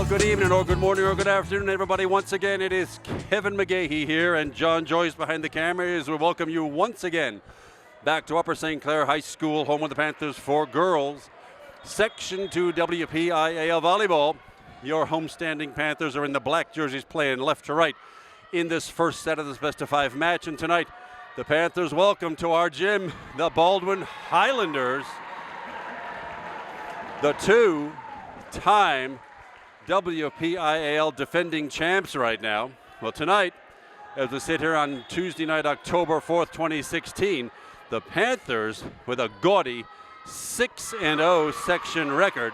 good evening or good morning or good afternoon, everybody. Once again, it is Kevin McGahey here and John Joyce behind the camera as we welcome you once again back to Upper St. Clair High School, home of the Panthers for girls. Section 2 WPIAL Volleyball. Your homestanding Panthers are in the black jerseys playing left to right in this first set of this best-of-5 match. And tonight, the Panthers welcome to our gym the Baldwin Highlanders, the two-time WPIAL defending champs right now. Well, tonight, as we sit here on Tuesday night, October 4th, 2016, the Panthers with a gaudy 6-0 section record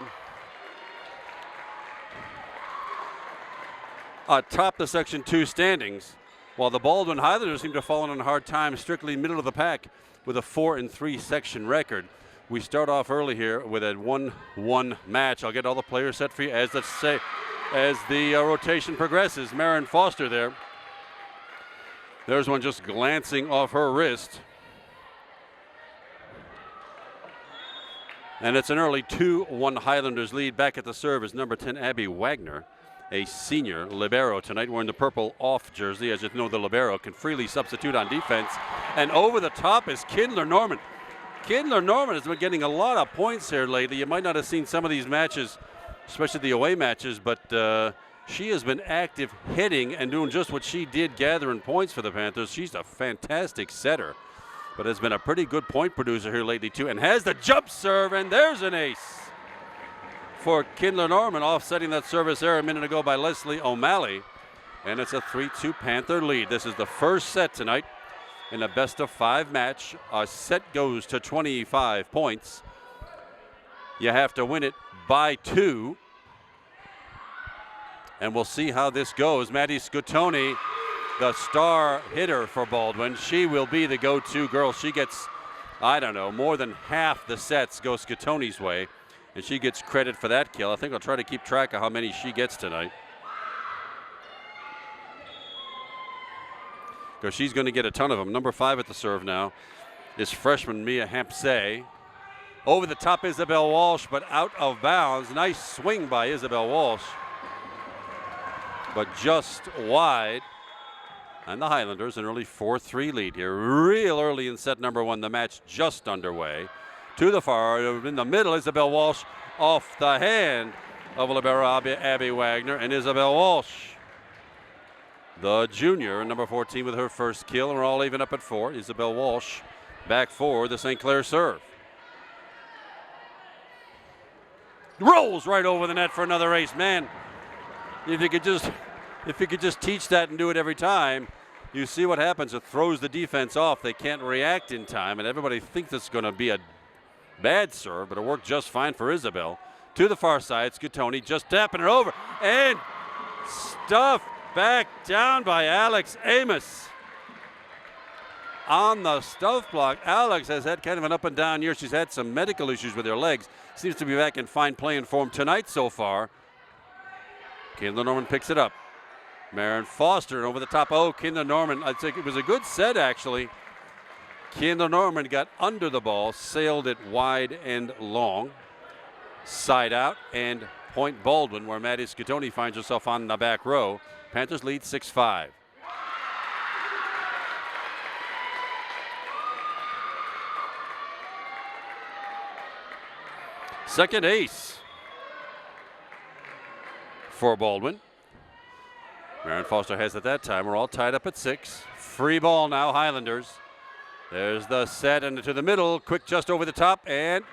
atop the Section 2 standings, while the Baldwin Highlanders seem to have fallen on hard times, strictly middle of the pack with a 4-3 section record. We start off early here with a 1-1 match. I'll get all the players set for you as the rotation progresses. Marin Foster there. There's one just glancing off her wrist. And it's an early 2-1 Highlanders lead. Back at the serve is number 10, Abby Wagner, a senior libero tonight, wearing the purple off jersey. As you know, the libero can freely substitute on defense. And over the top is Kindler Norman. Kindler Norman has been getting a lot of points here lately. You might not have seen some of these matches, especially the away matches, but she has been active hitting and doing just what she did, gathering points for the Panthers. She's a fantastic setter, but has been a pretty good point producer here lately too, and has the jump serve, and there's an ace for Kindler Norman, offsetting that service error a minute ago by Leslie O'Malley. And it's a 3-2 Panther lead. This is the first set tonight in a best-of-5 match. A set goes to 25 points. You have to win it by 2. And we'll see how this goes. Maddie Scottoni, the star hitter for Baldwin. She will be the go-to girl. She gets, I don't know, more than half the sets go Scottoni's way, and she gets credit for that kill. I think I'll try to keep track of how many she gets tonight, because she's going to get a ton of them. Number 5 at the serve now is freshman Mia Hampsay. Over the top, Isabel Walsh, but out of bounds. Nice swing by Isabel Walsh, but just wide. And the Highlanders an early 4-3 lead here. Real early in set number 1, the match just underway. To the far, in the middle, Isabel Walsh off the hand of libero Abby Wagner, and Isabel Walsh, the junior, number 14, with her first kill, and we're all even up at 4. Isabel Walsh back for the St. Clair serve. Rolls right over the net for another ace. Man, if you could just teach that and do it every time, you see what happens. It throws the defense off. They can't react in time, and everybody thinks it's going to be a bad serve, but it worked just fine for Isabel. To the far side, Scottoni just tapping it over, and stuffed back down by Alex Amos. On the stuff block, Alex has had kind of an up and down year. She's had some medical issues with her legs. Seems to be back in fine playing form tonight so far. Kindler Norman picks it up. Marin Foster, and over the top. Oh, Kindler Norman, I'd say it was a good set actually. Kindler Norman got under the ball, sailed it wide and long. Side out, and point Baldwin, where Maddie Scottoni finds herself on the back row. Panthers lead 6-5. Second ace for Baldwin. Marin Foster has at that time. We're all tied up at 6. Free ball now, Highlanders. There's the set, and to the middle, quick just over the top, and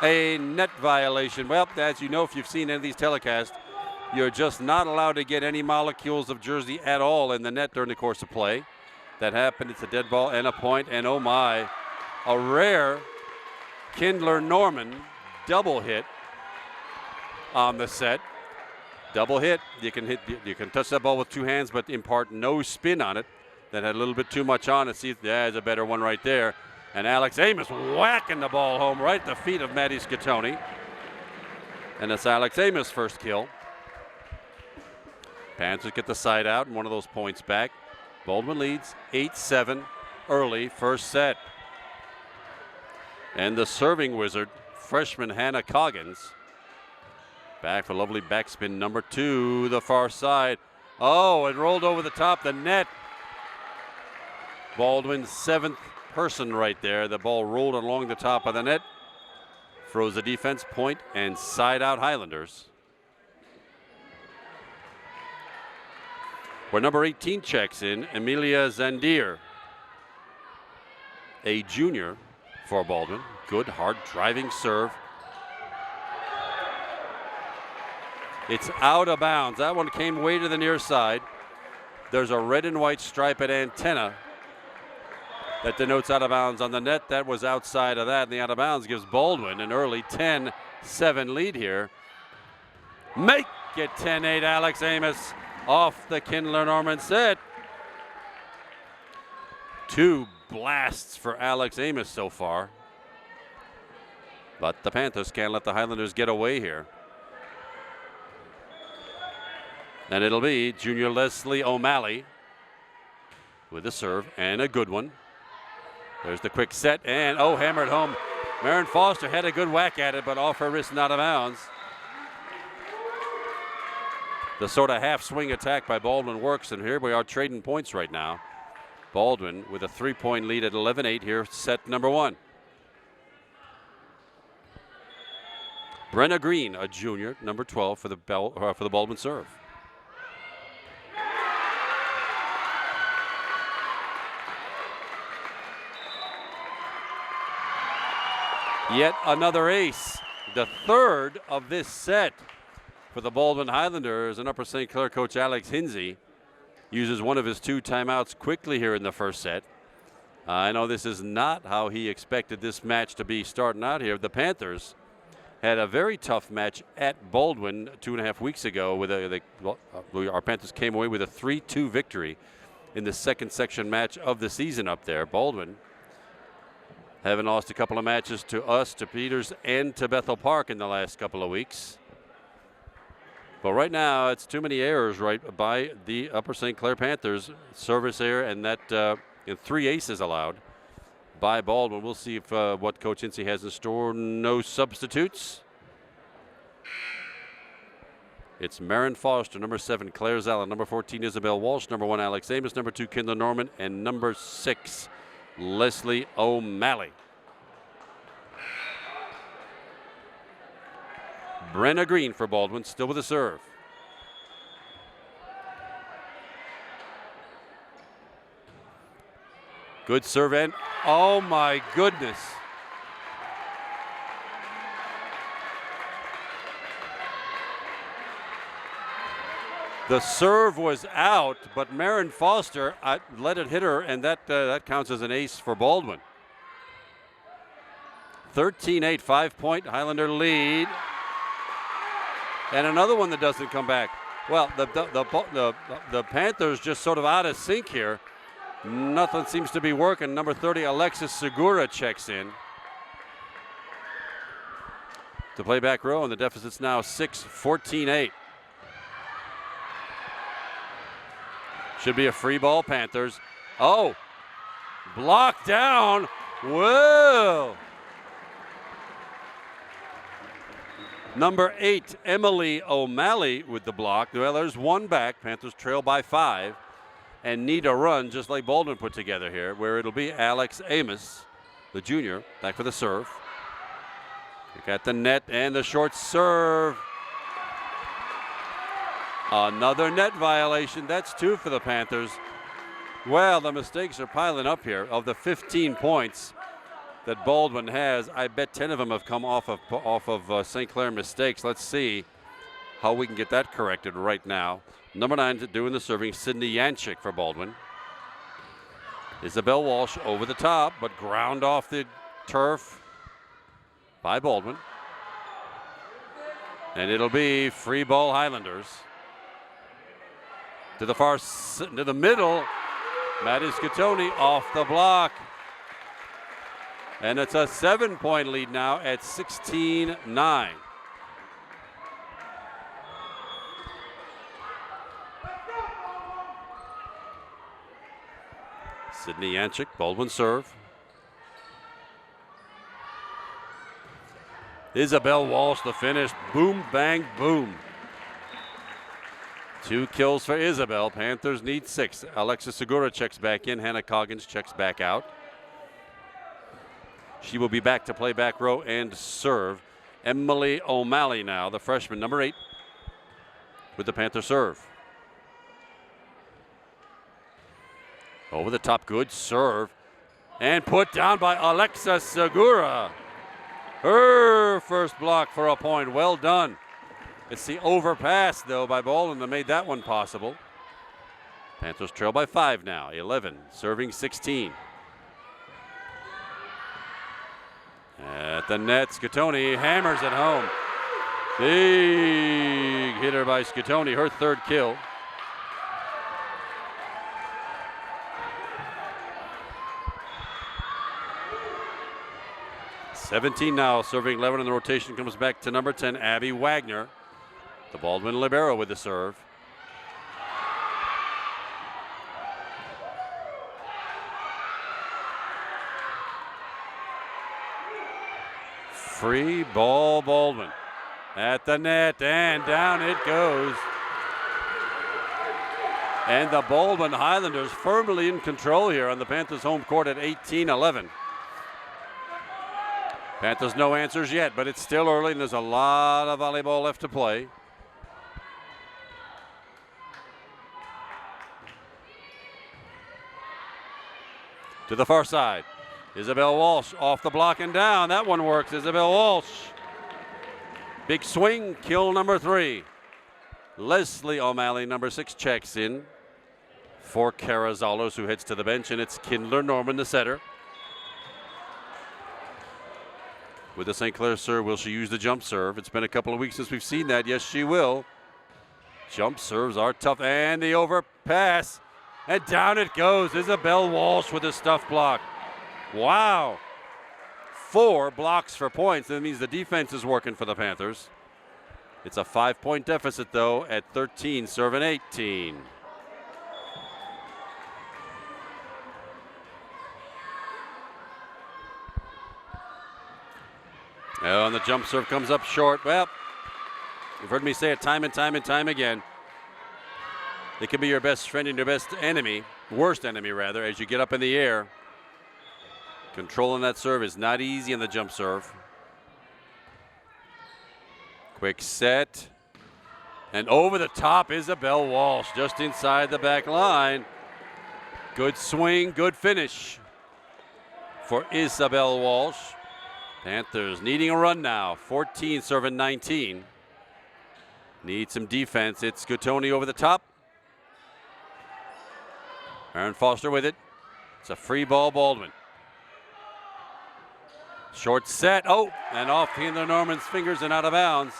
a net violation. Well, as you know, if you've seen any of these telecasts, you're just not allowed to get any molecules of jersey at all in the net during the course of play. That happened. It's a dead ball and a point, and oh my, a rare Kindler Norman double hit on the set. Double hit. You can touch that ball with 2 hands, but impart no spin on it. That had a little bit too much on it. See, there's a better one right there. And Alex Amos whacking the ball home right at the feet of Maddie Scottoni. And it's Alex Amos' first kill. Panthers get the side out and one of those points back. Baldwin leads 8-7 early first set. And the serving wizard freshman Hannah Coggins. Back for lovely backspin number 2, the far side. Oh, it rolled over the top of the net. Baldwin's 7th person right there. The ball rolled along the top of the net. Froze the defense, point, and side out Highlanders. Where number 18 checks in, Emilia Zandier, a junior for Baldwin. Good, hard driving serve. It's out of bounds. That one came way to the near side. There's a red and white striped antenna that denotes out of bounds on the net. That was outside of that, and the out of bounds gives Baldwin an early 10-7 lead here. Make it 10-8, Alex Amos off the Kindler Norman set. 2 blasts for Alex Amos so far. But the Panthers can't let the Highlanders get away here. And it'll be junior Leslie O'Malley with a serve, and a good one. There's the quick set, and hammered home. Marin Foster had a good whack at it, but off her wrist and out of bounds. The sort of half swing attack by Baldwin works, and here we are trading points right now. Baldwin with a 3-point lead at 11-8 here, set number 1. Brenna Green, a junior, number 12 for the Baldwin serve. Yet another ace, the 3rd of this set for the Baldwin Highlanders, and Upper St. Clair coach Alex Hinsey uses one of his 2 timeouts quickly here in the first set. I know this is not how he expected this match to be starting out here. The Panthers had a very tough match at Baldwin 2.5 weeks ago. Our Panthers came away with a 3-2 victory in the second section match of the season up there. Baldwin having lost a couple of matches to us, to Peters, and to Bethel Park in the last couple of weeks. But right now, it's too many errors by the Upper St. Clair Panthers. Service error, and that 3 aces allowed by Baldwin. We'll see if what Coach Hinsey has in store. No substitutes. It's Marin Foster, number 7, Claire Zallen, number 14, Isabel Walsh, number 1, Alex Amos, number 2, Kindler Norman, and number 6, Leslie O'Malley. Brenna Green for Baldwin, still with a serve. Good serve, and oh my goodness. The serve was out, but Marin Foster let it hit her, and that counts as an ace for Baldwin. 13-8, 5-point Highlander lead. And another one that doesn't come back. Well, the Panthers just sort of out of sync here. Nothing seems to be working. Number 30, Alexis Segura checks in to play back row, and the deficit's now 6, 14-8. Should be a free ball, Panthers. Oh, blocked down. Whoa. Number 8, Emily O'Malley with the block. Well, there's one back. Panthers trail by 5 and need a run just like Baldwin put together here, where it'll be Alex Amos, the junior, back for the serve. Look at the net and the short serve. Another net violation. That's 2 for the Panthers. Well, the mistakes are piling up here. Of the 15 points that Baldwin has, I bet 10 of them have come off of St. Clair mistakes. Let's see how we can get that corrected right now. Number 9 doing the serving, Sydney Yanchik for Baldwin. Isabel Walsh over the top, but ground off the turf by Baldwin. And it'll be free ball Highlanders. To the far, to the middle, Maddie Scatoni off the block. And it's a 7-point lead now at 16-9. Sydney Yanchik, Baldwin serve. Isabel Walsh, the finish. Boom, bang, boom. 2 kills for Isabel. Panthers need 6. Alexis Segura checks back in. Hannah Coggins checks back out. She will be back to play back row and serve. Emily O'Malley now, the freshman, number 8, with the Panther serve. Over the top, good serve. And put down by Alexis Segura. Her first block for a point. Well done. It's the overpass, though, by Baldwin that made that one possible. Panthers trail by 5 now. 11, serving 16. At the net, Scottoni hammers it home. Big hitter by Scottoni, her 3rd kill. (17) now, serving 11, and the rotation comes back to number 10, Abby Wagner. The Baldwin libero with the serve. Free ball, Baldwin. At the net, and down it goes. And the Baldwin Highlanders firmly in control here on the Panthers' home court at 18-11. Panthers no answers yet, but it's still early and there's a lot of volleyball left to play. To the far side. Isabel Walsh off the block and down. That one works. Isabel Walsh. Big swing, kill number 3. Leslie O'Malley, number 6, checks in for Carazalos, who heads to the bench, and it's Kindler Norman, the setter. With the St. Clair serve, will she use the jump serve? It's been a couple of weeks since we've seen that. Yes, she will. Jump serves are tough, and the overpass. And down it goes. Isabel Walsh with a stuff block. Wow. 4 blocks for points. That means the defense is working for the Panthers. It's a 5-point deficit, though, at 13, serving 18. Oh, and the jump serve comes up short. Well, you've heard me say it time and time and time again. It can be your best friend and your best enemy, worst enemy rather, as you get up in the air. Controlling that serve is not easy in the jump serve. Quick set. And over the top, Isabel Walsh, just inside the back line. Good swing, good finish for Isabel Walsh. Panthers needing a run now. 14 serving 19. Need some defense. It's Scottoni over the top. Aaron Foster with it. It's a free ball, Baldwin. Short set. Oh, and off Kindler Norman's fingers and out of bounds.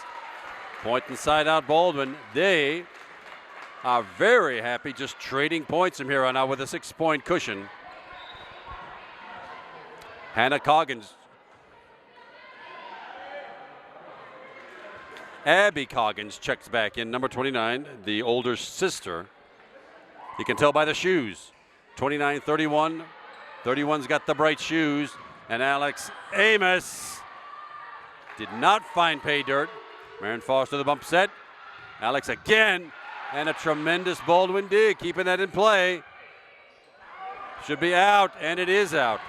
Point inside out, Baldwin. They are very happy just trading points from here on out with a 6-point cushion. Hannah Coggins. Abby Coggins checks back in, number 29, the older sister. You can tell by the shoes. 29, 31. 31's got the bright shoes. And Alex Amos did not find pay dirt. Marion Foster the bump set. Alex again. And a tremendous Baldwin dig, keeping that in play. Should be out, and it is out.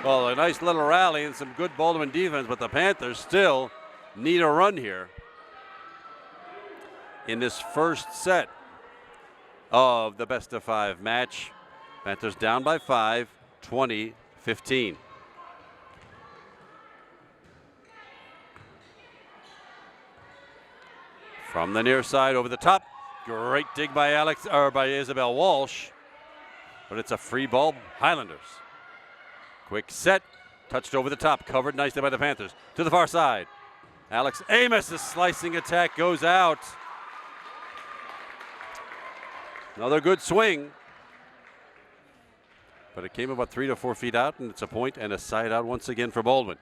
Well, a nice little rally and some good Baldwin defense, but the Panthers still need a run here in this first set of the best-of-5 match. Panthers down by 5, 20-15. From the near side over the top. Great dig by Isabel Walsh. But it's a free ball, Highlanders. Quick set, touched over the top, covered nicely by the Panthers. To the far side. Alex Amos' slicing attack goes out. Another good swing. But it came about 3 to 4 feet out, and it's a point and a side out once again for Baldwin.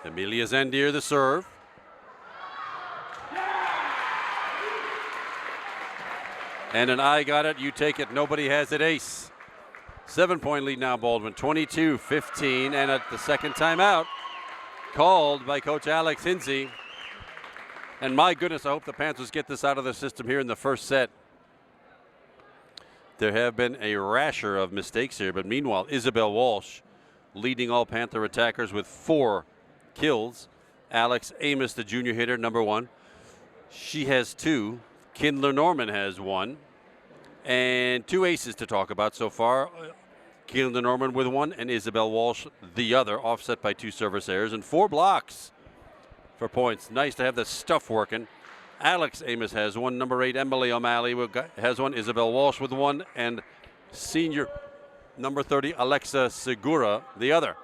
Amelia Zandier the serve. And an I got it, you take it, nobody has it, ace. 7-point lead now, Baldwin, 22-15, and at the second timeout, called by Coach Alex Hinsey. And my goodness, I hope the Panthers get this out of the system here in the first set. There have been a rasher of mistakes here, but meanwhile, Isabel Walsh leading all Panther attackers with 4 kills. Alex Amos, the junior hitter, number 1. She has 2. Kindler Norman has 1. And 2 aces to talk about so far. Kindler Norman with 1 and Isabel Walsh the other, offset by 2 service errors and 4 blocks for points. Nice to have the stuff working. Alex Amos has 1. Number 8, Emily O'Malley has 1. Isabel Walsh with 1. And senior number 30, Alexa Segura the other.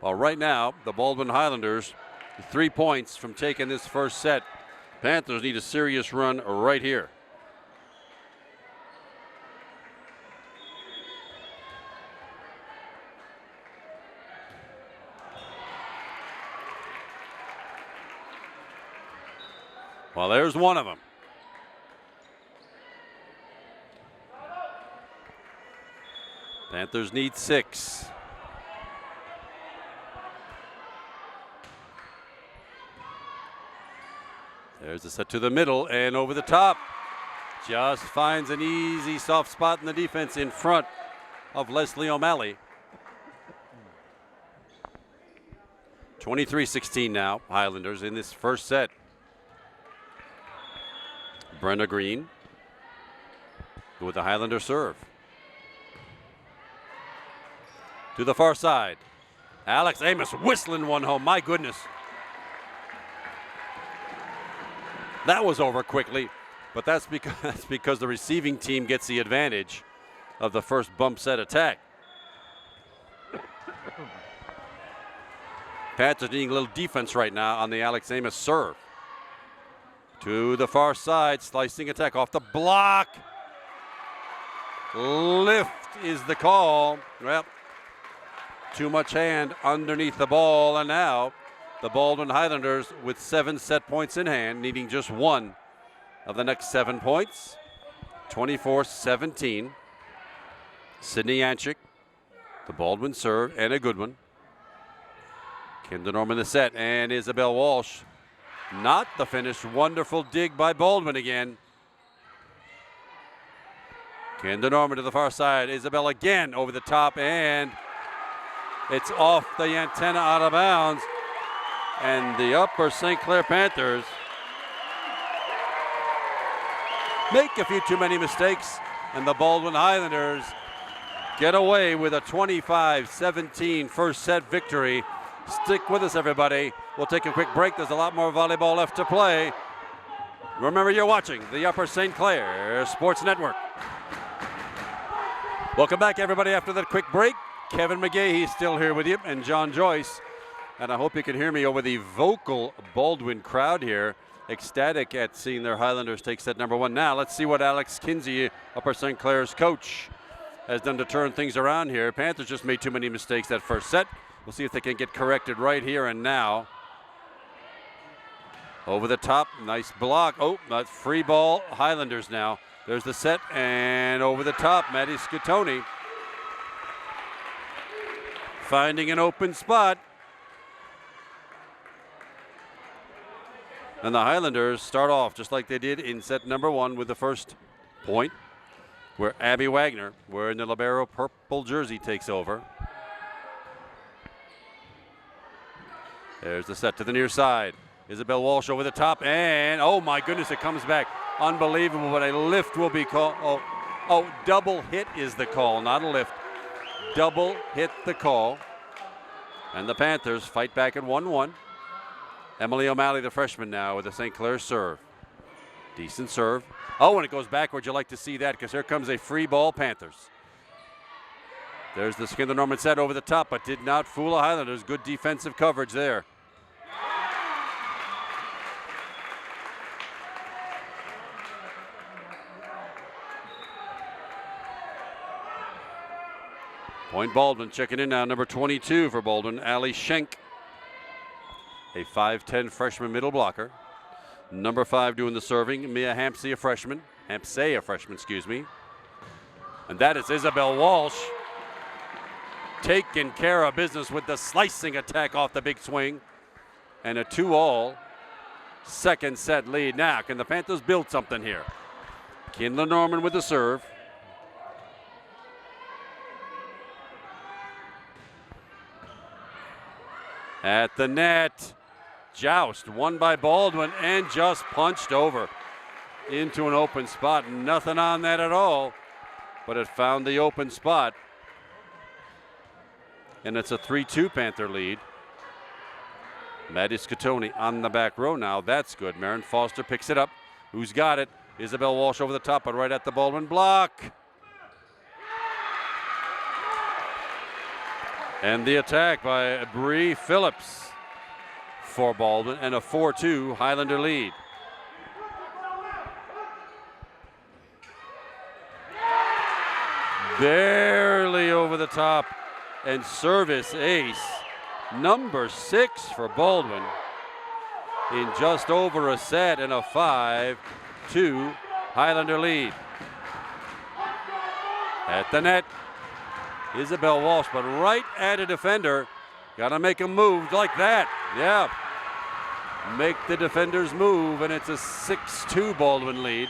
Well, right now, the Baldwin Highlanders 3 points from taking this first set. Panthers need a serious run right here. Well, there's one of them. Panthers need 6. There's a set to the middle and over the top. Just finds an easy soft spot in the defense in front of Leslie O'Malley. 23-16 now, Highlanders in this first set. Brenna Green with the Highlander serve. To the far side. Alex Amos whistling one home. My goodness. That was over quickly, but that's because the receiving team gets the advantage of the first bump set attack. Panthers needing a little defense right now on the Alex Amos serve. To the far side, slicing attack off the block. Lift is the call. Well, too much hand underneath the ball, and now the Baldwin Highlanders with 7 set points in hand, needing just 1 of the next 7 points. 24-17. Sydney Anchik, the Baldwin serve, and a good one. Kindler Norman the set, and Isabel Walsh. Not the finish. Wonderful dig by Baldwin again. Kindler Norman to the far side. Isabel again over the top, and it's off the antenna out of bounds. And the Upper St. Clair Panthers make a few too many mistakes, and the Baldwin Highlanders get away with a 25-17 first set victory. Stick with us, everybody. We'll take a quick break. There's a lot more volleyball left to play. Remember, you're watching the Upper St. Clair Sports Network. Welcome back, everybody, after that quick break. Kevin McGahey is still here with you, and John Joyce. And I hope you can hear me over the vocal Baldwin crowd here. Ecstatic at seeing their Highlanders take set number 1. Now, let's see what Alex Kinsey, Upper St. Clair's coach, has done to turn things around here. Panthers just made too many mistakes that first set. We'll see if they can get corrected right here and now. Over the top, nice block. Oh, that's free ball, Highlanders now. There's the set, and over the top, Maddie Scutoni finding an open spot. And the Highlanders start off just like they did in set number 1 with the first point, where Abby Wagner, wearing the libero purple jersey, takes over. There's the set to the near side. Isabel Walsh over the top, and oh my goodness, it comes back. Unbelievable, but a lift will be called. Oh, double hit is the call, not a lift. Double hit the call. And the Panthers fight back at 1-1. Emily O'Malley, the freshman, now with the St. Clair serve. Decent serve. Oh, and it goes backwards. You like to see that because here comes a free ball, Panthers. There's the Kindler Norman set over the top, but did not fool the Highlanders. Good defensive coverage there. Point Baldwin checking in now, number 22 for Baldwin, Allie Schenk. A 5'10 freshman middle blocker. Number 5 doing the serving, Mia Hampsey, a freshman. Excuse me. And that is Isabel Walsh taking care of business with the slicing attack off the big swing. And a 2-all second set lead. Now, can the Panthers build something here? Kindler Norman with the serve. At the net, joust won by Baldwin and just punched over into an open spot. Nothing on that at all, but it found the open spot. And it's a 3-2 Panther lead. Maddie Scatoni on the back row now. That's good. Marin Foster picks it up. Who's got it? Isabel Walsh over the top, but right at the Baldwin block. And the attack by Bree Phillips for Baldwin, and a 4-2 Highlander lead. Barely over the top, and service ace. Number 6 for Baldwin in just over a set, and a 5-2 Highlander lead. At the net, Isabel Walsh, but right at a defender. Got to make a move like that. Yeah. Make the defenders move, and it's a 6-2 Baldwin lead.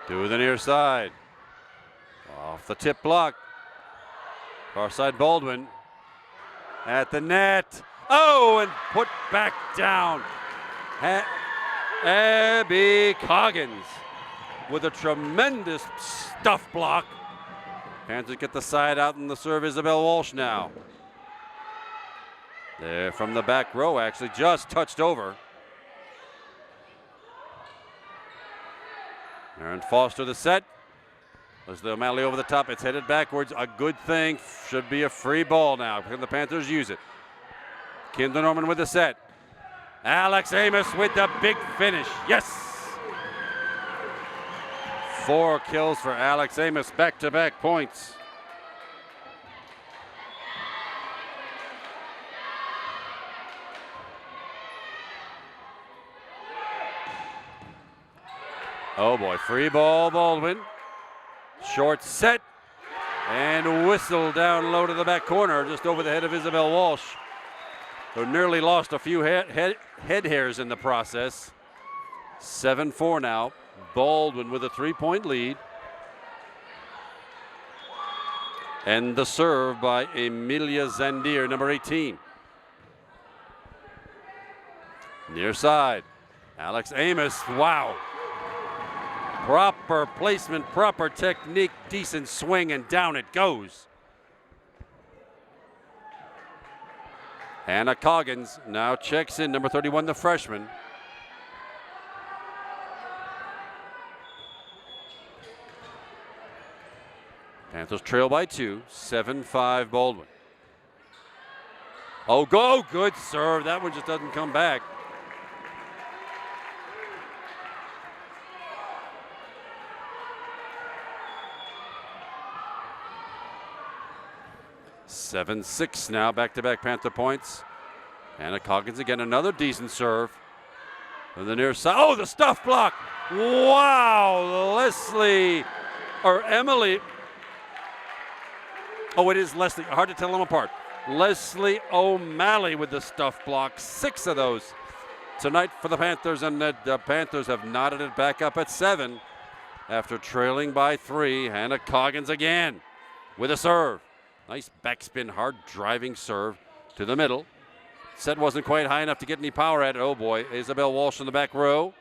To the near side. Off the tip block. Far side Baldwin. At the net. Oh, and put back down. Abby Coggins with a tremendous stuff block. Panthers get the side out, and the serve Isabel Walsh now. There from the back row, actually just touched over. Aaron Foster the set. Leslie O'Malley over the top. It's headed backwards. A good thing. Should be a free ball now. Can the Panthers use it? Kindler Norman with the set. Alex Amos with the big finish. Yes! 4 kills for Alex Amos. Back-to-back points. Oh boy, free ball Baldwin. Short set. And whistle down low to the back corner, just over the head of Isabel Walsh, who nearly lost a few head hairs in the process. 7-4 now. Baldwin with a 3-point lead. And the serve by Emilia Zandir, number 18. Near side. Alex Amos, wow. Proper placement, proper technique, decent swing, and down it goes. Hannah Coggins now checks in, number 31, the freshman. Panthers trail by 2, 7-5 Baldwin. Oh, go, good serve. That one just doesn't come back. Seven, 6 now, back-to-back Panther points. Hannah Coggins again, another decent serve. From the near side, oh, the stuff block. Wow, Leslie, or Emily. Oh, it is Leslie, hard to tell them apart. Leslie O'Malley with the stuff block, 6 of those tonight for the Panthers, and the Panthers have knotted it back up at 7 after trailing by 3. Hannah Coggins again with a serve. Nice backspin, hard driving serve to the middle. Set wasn't quite high enough to get any power at it. Oh boy, Isabel Walsh in the back row.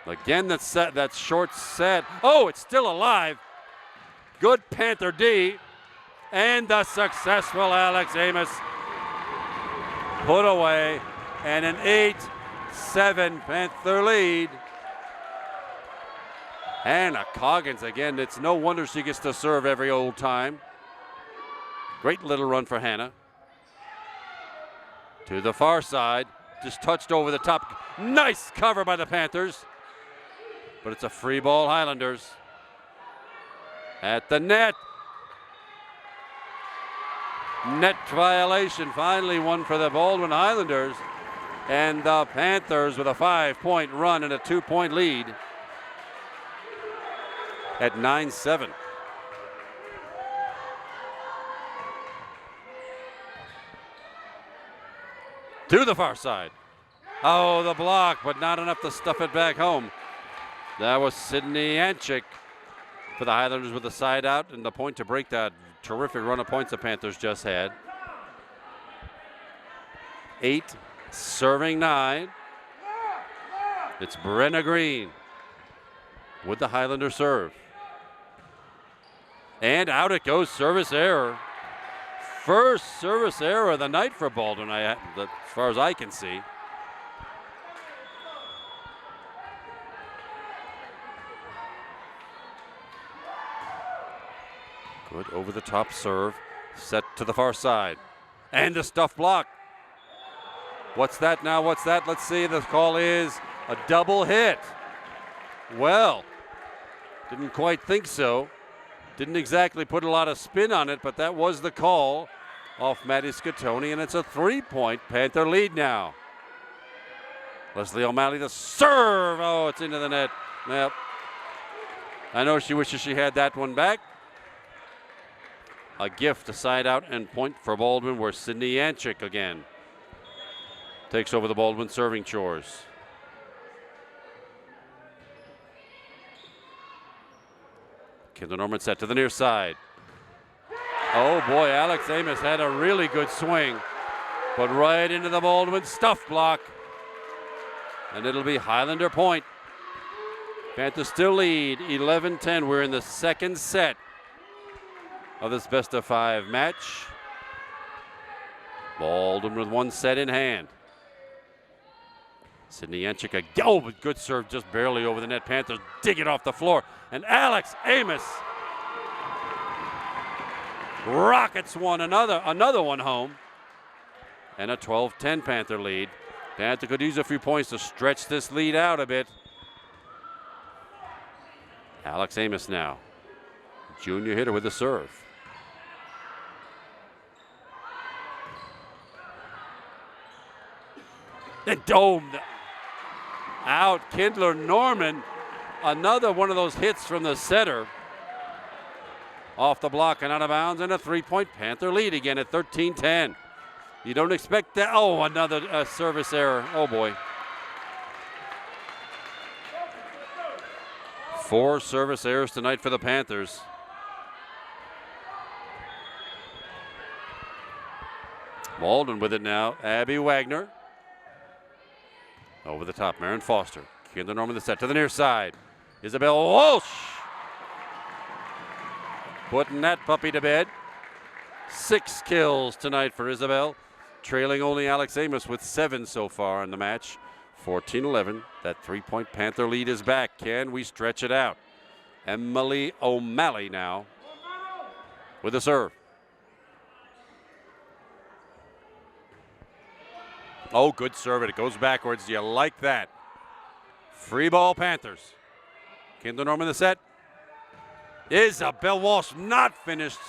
Again, that short set. Oh, it's still alive. Good Panther D. And the successful Alex Amos put away. And an 8-7 Panther lead. Hannah Coggins again. It's no wonder she gets to serve every old time. Great little run for Hannah. To the far side. Just touched over the top. Nice cover by the Panthers. But it's a free ball, Highlanders. At the net. Net violation, finally one for the Baldwin Highlanders. And the Panthers with a 5-point run and a 2-point lead at 9-7. To the far side. Oh, the block, but not enough to stuff it back home. That was Sydney Anchik for the Highlanders with the side out and the point to break that terrific run of points the Panthers just had. 8, serving 9. It's Brenna Green with the Highlander serve. And out it goes, service error. First service error of the night for Baldwin, as far as I can see. Good over the top serve, set to the far side. And a stuff block. What's that now? What's that? Let's see. The call is a double hit. Well, didn't quite think so. Didn't exactly put a lot of spin on it, but that was the call off Maddie Scottoni, and it's a 3-point Panther lead now. Leslie O'Malley, the serve. Oh, it's into the net. Yep. I know she wishes she had that one back. A gift, a side out, and point for Baldwin, where Sydney Anchik again takes over the Baldwin serving chores. Kendall Norman set to the near side. Oh boy, Alex Amos had a really good swing, but right into the Baldwin stuff block. And it'll be Highlander point. Panthers still lead 11-10. We're in the second set of this best of 5 match. Baldwin with one set in hand. Sydney Anchik, oh, but good serve, just barely over the net. Panthers dig it off the floor. And Alex Amos rockets one, another one home. And a 12-10 Panther lead. Panther could use a few points to stretch this lead out a bit. Alex Amos now, junior hitter with the serve. And domed out. Kindler Norman, another one of those hits from the center. Off the block and out of bounds, and a 3-point Panther lead again at 13-10. You don't expect that. Oh, another service error. Oh boy. 4 service errors tonight for the Panthers. Baldwin with it now. Abby Wagner. Over the top, Marin Foster. Kendall Norman the set to the near side. Isabel Walsh putting that puppy to bed. 6 kills tonight for Isabel, trailing only Alex Amos with 7 so far in the match. 14-11. That 3-point Panther lead is back. Can we stretch it out? Emily O'Malley now with the serve. Oh, good serve. It goes backwards. You like that. Free ball Panthers. Kendall Norman the set. Isabel Walsh not finished.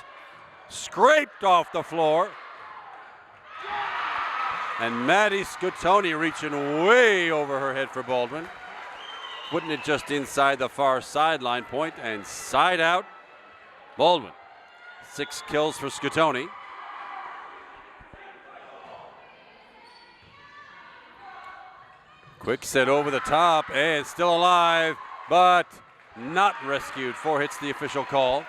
Scraped off the floor. And Maddie Scottoni reaching way over her head for Baldwin. Putting it just inside the far sideline point and side out. Baldwin. 6 kills for Scottoni. Quick set over the top and still alive, but not rescued. 4 hits the official call.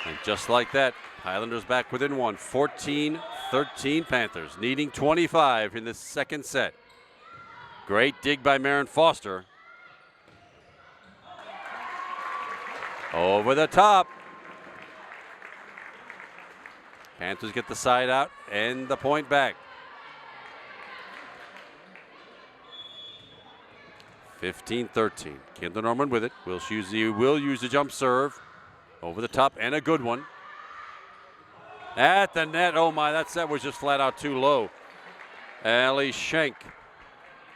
And just like that, Highlanders back within 1. 14-13 Panthers, needing 25 in the second set. Great dig by Marin Foster. Over the top. Panthers get the side out and the point back. 15-13. Kendall Norman with it. Will use the jump serve. Over the top and a good one. At the net. Oh my, that set was just flat out too low. Allie Schenk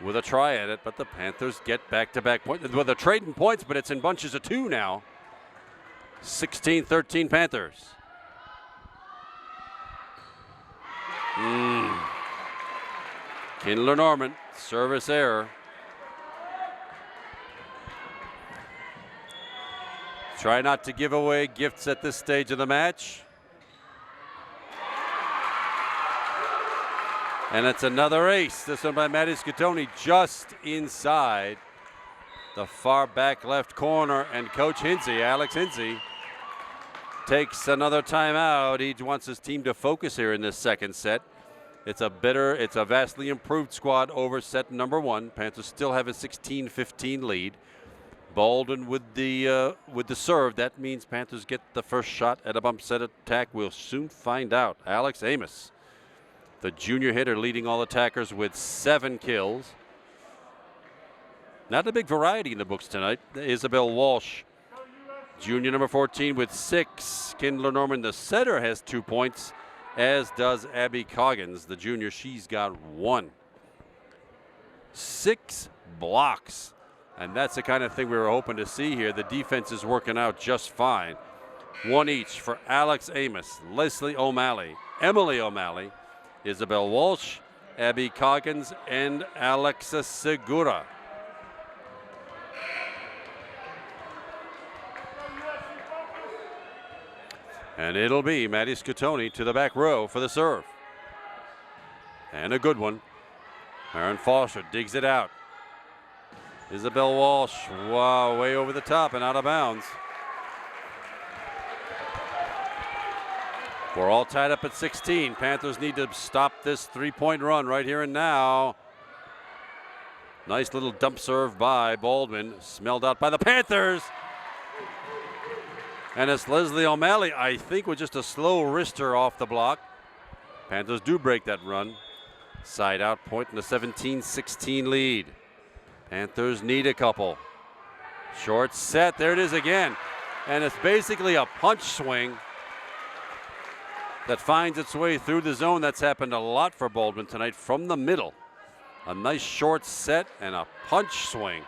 with a try at it, but the Panthers get back-to-back points. Well, they're trading points, but it's in bunches of 2 now. 16-13 Panthers. Kindler Norman, service error. Try not to give away gifts at this stage of the match. And it's another ace. This one by Matty Scottoni, just inside the far back left corner. And Coach Hinsey, Alex Hinsey, takes another timeout. He wants his team to focus here in this second set. It's a vastly improved squad over set number 1. Panthers still have a 16-15 lead. Baldwin with the serve. That means Panthers get the first shot at a bump set attack. We'll soon find out. Alex Amos, the junior hitter, leading all attackers with 7 kills. Not a big variety in the books tonight. Isabel Walsh, junior number 14, with 6. Kindler Norman, the setter, has 2 points, as does Abby Coggins, the junior. She's got 1. 6 blocks. And that's the kind of thing we were hoping to see here. The defense is working out just fine. 1 each for Alex Amos, Leslie O'Malley, Emily O'Malley, Isabel Walsh, Abby Coggins, and Alexa Segura. And it'll be Matty Scottoni to the back row for the serve. And a good one. Aaron Foster digs it out. Isabel Walsh, wow, way over the top and out of bounds. We're all tied up at 16. Panthers need to stop this 3-point run right here and now. Nice little dump serve by Baldwin, smelled out by the Panthers. And it's Leslie O'Malley, I think, with just a slow wrister off the block. Panthers do break that run. Side out point in the 17-16 lead. Panthers need a couple. Short set, there it is again. And it's basically a punch swing that finds its way through the zone. That's happened a lot for Baldwin tonight from the middle. A nice short set and a punch swing.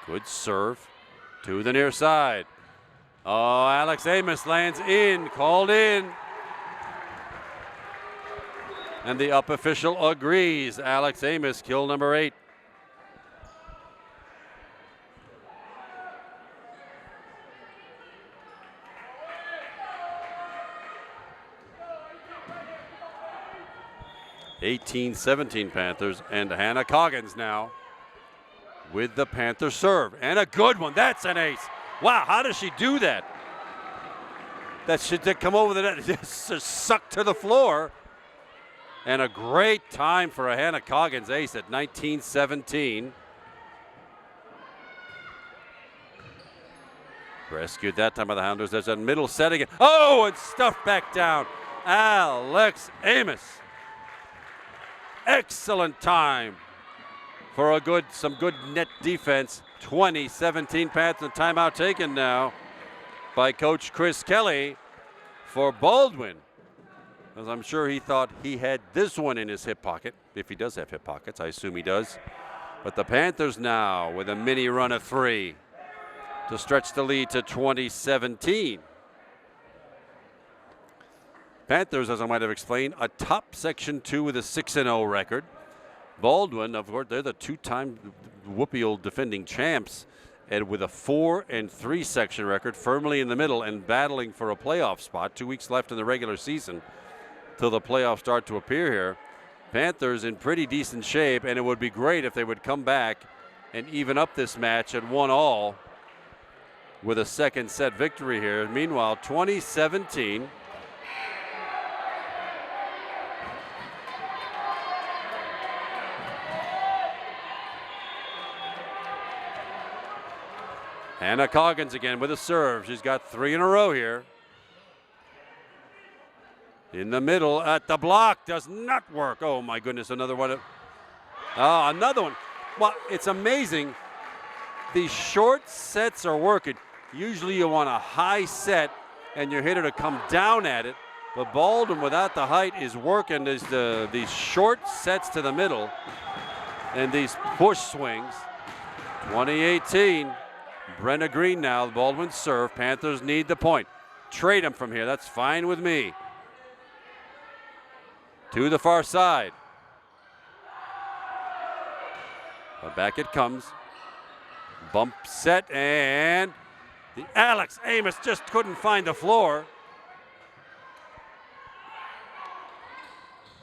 Good serve to the near side. Oh, Alex Amos lands in, called in. And the up official agrees. Alex Amos, kill number 8. (18-17) Panthers, and Hannah Coggins now with the Panther serve, and a good one. That's an ace. Wow, how does she do that? That should come over the net, just sucked to the floor. And a great time for a Hannah Coggins ace at 19-17. Rescued that time by the Hounders. There's a middle set again. Oh, and stuffed back down. Alex Amos. Excellent time for some good net defense. 20-17 Panthers. Timeout taken now by Coach Chris Kelly for Baldwin. As I'm sure he thought he had this one in his hip pocket, if he does have hip pockets. I assume he does. But the Panthers now with a mini run of 3 to stretch the lead to 20-17. Panthers, as I might have explained, a top Section 2 with a 6-0 record. Baldwin, of course, they're the 2-time whoopee old defending champs, and with a 4-3 section record, firmly in the middle and battling for a playoff spot. 2 weeks left in the regular season till the playoffs start to appear here. Panthers in pretty decent shape, and it would be great if they would come back and even up this match at 1-all with a second set victory here. Meanwhile, 20-17. Hannah Coggins again with a serve. She's got 3 in a row here. In the middle at the block, does not work. Oh my goodness, another one. Another one. Well, it's amazing. These short sets are working. Usually you want a high set and your hitter to come down at it. But Baldwin, without the height, is working these short sets to the middle and these push swings. 2018. Brenna Green now, Baldwin serve. Panthers need the point. Trade him from here. That's fine with me. To the far side. But back it comes. Bump set, and the Alex Amos just couldn't find the floor.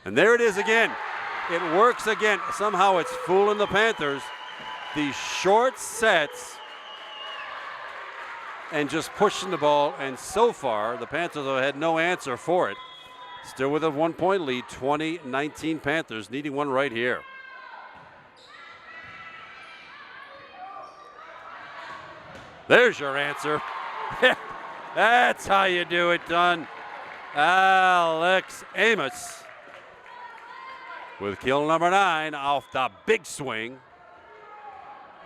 And there it is again. It works again. Somehow it's fooling the Panthers. These short sets and just pushing the ball. And so far, the Panthers have had no answer for it. Still with a 1-point lead, 20-19 Panthers, needing one right here. There's your answer. That's how you do it, Don. Alex Amos with kill number 9 off the big swing.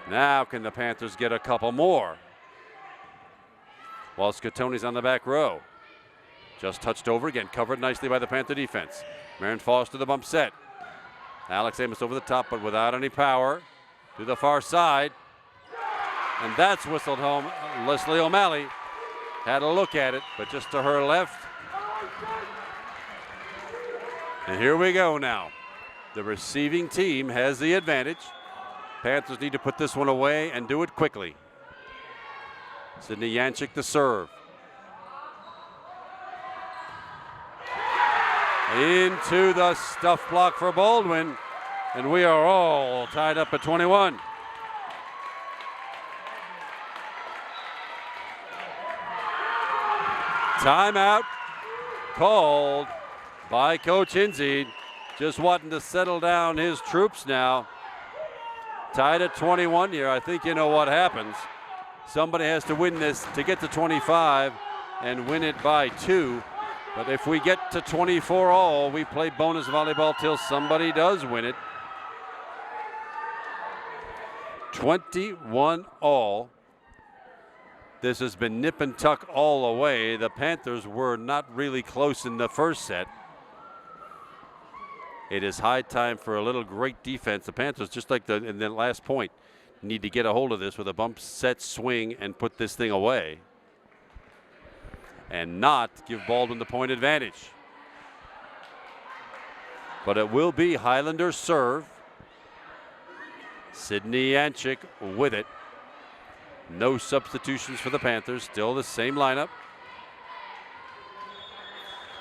Now can the Panthers get a couple more? While Scatoni's on the back row. Just touched over again, covered nicely by the Panther defense. Marin Foster the bump set. Alex Amos over the top, but without any power. To the far side. And that's whistled home. Leslie O'Malley had a look at it, but just to her left. And here we go now. The receiving team has the advantage. Panthers need to put this one away and do it quickly. Sydney Yanchik the serve. Into the stuff block for Baldwin. And we are all tied up at 21. Timeout called by Coach Hinze. Just wanting to settle down his troops now. Tied at 21 here. I think you know what happens. Somebody has to win this to get to 25 and win it by 2. But if we get to 24 all, we play bonus volleyball till somebody does win it. 21 all. This has been nip and tuck all the way. The Panthers were not really close in the first set. It is high time for a little great defense. The Panthers, just like in the last point, need to get a hold of this with a bump set swing and put this thing away. And not give Baldwin the point advantage. But it will be Highlander serve. Sydney Yanchik with it. No substitutions for the Panthers. Still the same lineup.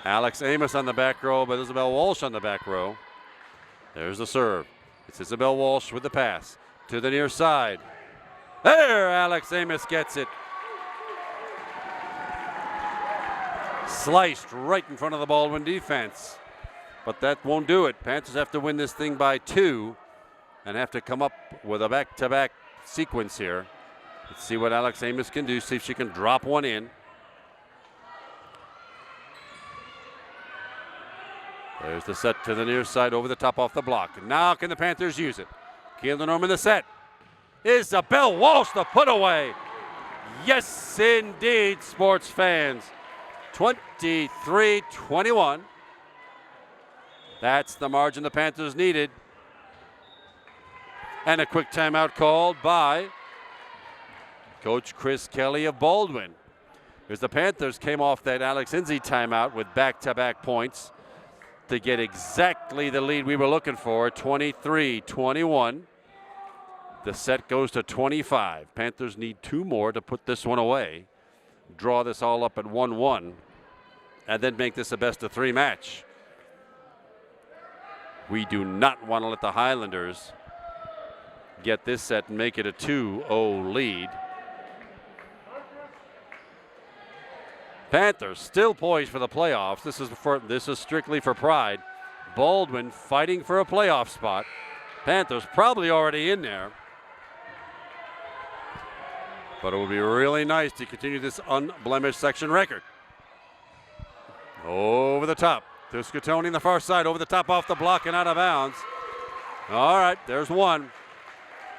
Alex Amos on the back row, but Isabel Walsh on the back row. There's the serve. It's Isabel Walsh with the pass to the near side. There, Alex Amos gets it. Sliced right in front of the Baldwin defense. But that won't do it. Panthers have to win this thing by 2 and have to come up with a back-to-back sequence here. Let's see what Alex Amos can do, see if she can drop one in. There's the set to the near side, over the top off the block. Now can the Panthers use it? Keelan Norman the set. Isabel Walsh the put away. Yes, indeed, sports fans. 23-21. That's the margin the Panthers needed. And a quick timeout called by Coach Chris Kelly of Baldwin. Because the Panthers came off that Alex Hinze timeout with back-to-back points to get exactly the lead we were looking for, 23-21. The set goes to 25. Panthers need 2 more to put this one away, draw this all up at 1-1, and then make this a best-of-3 match. We do not want to let the Highlanders get this set and make it a 2-0 lead. Panthers still poised for the playoffs. This is strictly for pride. Baldwin fighting for a playoff spot. Panthers probably already in there. But it would be really nice to continue this unblemished section record. Over the top to Scatoni on the far side, over the top off the block and out of bounds. All right, there's one.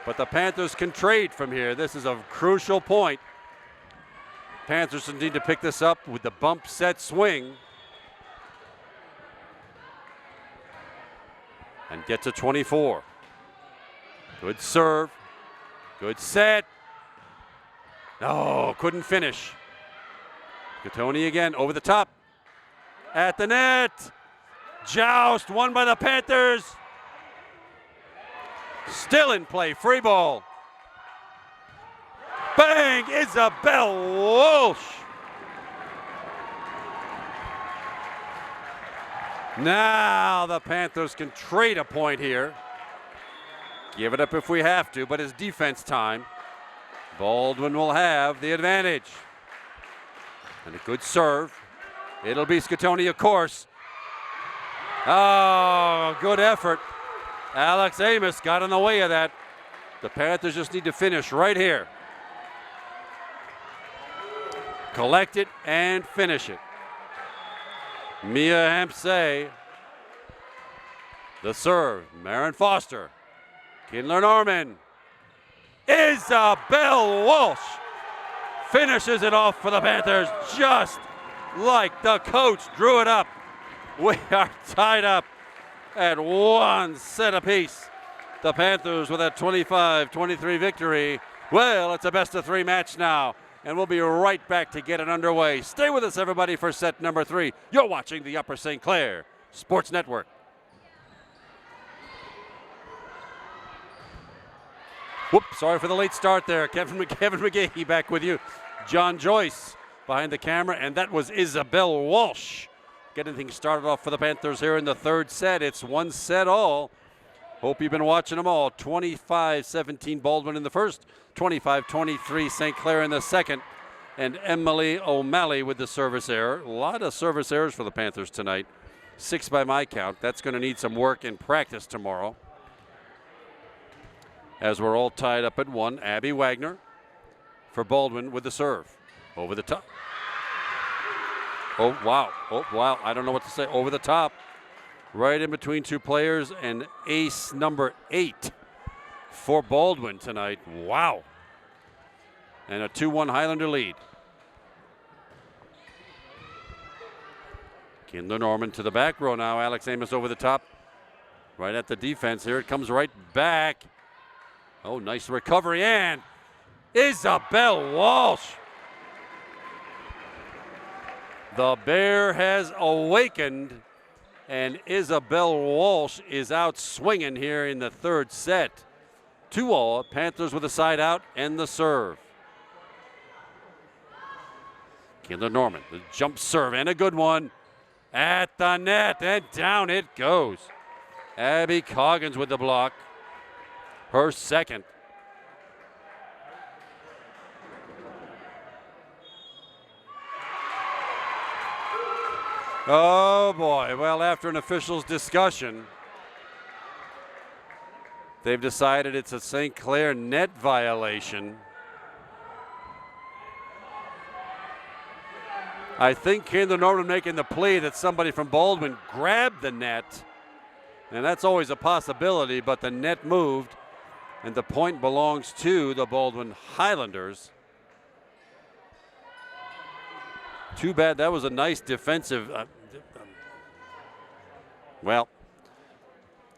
But the Panthers can trade from here. This is a crucial point. Panthers need to pick this up with the bump set swing. and get to 24. Good serve. Good set. Oh, couldn't finish. Scatoni again over the top. At the net. Joust won by the Panthers. Still in play. Free ball. Bang! Isabel Walsh. Now the Panthers can trade a point here. Give it up if we have to, but it's defense time. Baldwin will have the advantage. And a good serve. It'll be Scatoni, of course. Oh, good effort. Alex Amos got in the way of that. The Panthers just need to finish right here. Collect it and finish it. Mia Hampsay. The serve. Marin Foster. Kindler Norman. Isabel Walsh finishes it off for the Panthers just like the coach drew it up. We are tied up at 1 set apiece. The Panthers with a 25-23 victory. Well, it's a best-of-3 match now, and we'll be right back to get it underway. Stay with us, everybody, for set number 3. You're watching the Upper St. Clair Sports Network. Whoops, sorry for the late start there. Kevin McGahey back with you. John Joyce behind the camera, and that was Isabel Walsh getting things started off for the Panthers here in the third set. It's 1 set all. Hope you've been watching them all. 25-17 Baldwin in the first, 25-23 St. Clair in the second, and Emily O'Malley with the service error. A lot of service errors for the Panthers tonight. 6 by my count. That's going to need some work in practice tomorrow. As we're all tied up at 1, Abby Wagner for Baldwin with the serve. Over the top. Oh, wow. Oh, wow. I don't know what to say. Over the top. Right in between two players, and ace number 8 for Baldwin tonight. Wow. And a 2-1 Highlander lead. Kindler Norman to the back row now. Alex Amos over the top. Right at the defense. Here it comes right back. Oh, nice recovery, and Isabel Walsh. The Bear has awakened, and Isabel Walsh is out swinging here in the third set. 2-all, Panthers with a side out and the serve. Kindler Norman, the jump serve, and a good one at the net, and down it goes. Abby Coggins with the block. Her second. Oh boy, well, after an official's discussion, they've decided it's a St. Clair net violation. I think Kindler Norman making the plea that somebody from Baldwin grabbed the net, and that's always a possibility, but the net moved, and the point belongs to the Baldwin Highlanders. Too bad. That was a nice defensive. Well,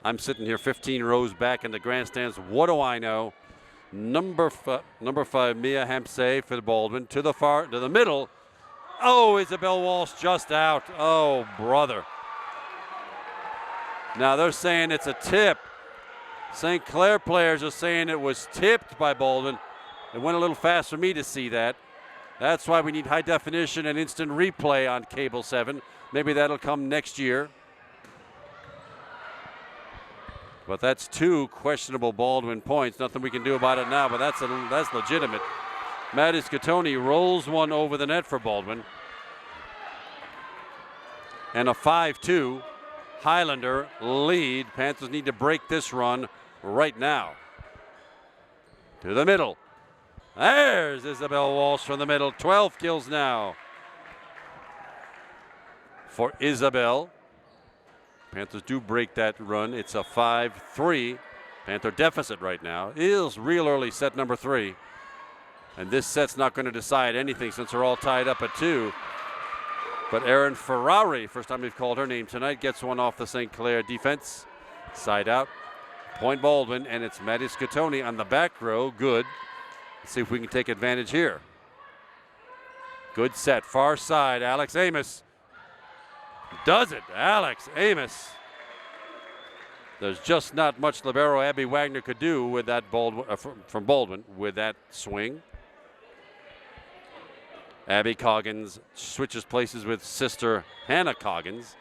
I'm sitting here 15 rows back in the grandstands. What do I know? Number 5, Mia Hampsay for the Baldwin to the middle. Oh, Isabel Walsh just out. Oh, brother. Now they're saying it's a tip. St. Clair players are saying it was tipped by Baldwin. It went a little fast for me to see that. That's why we need high definition and instant replay on Cable 7. Maybe that'll come next year. But that's 2 questionable Baldwin points. Nothing we can do about it now, but that's legitimate. Maddie Scatoni rolls one over the net for Baldwin. And a 5-2 Highlander lead. Panthers need to break this run right now. To the middle. There's Isabel Walsh from the middle. 12 kills now for Isabel. Panthers do break that run. It's a 5-3 Panther deficit right now. It is real early set number 3. And this set's not going to decide anything since they're all tied up at 2. But Erin Ferrari, first time we've called her name tonight, gets one off the St. Clair defense. Side out. Point Baldwin, and it's Matty Scatoni on the back row. Good. Let's see if we can take advantage here. Good set. Far side. Alex Amos does it. Alex Amos. There's just not much libero Abby Wagner could do with that Baldwin, from Baldwin with that swing. Abby Coggins switches places with sister Hannah Coggins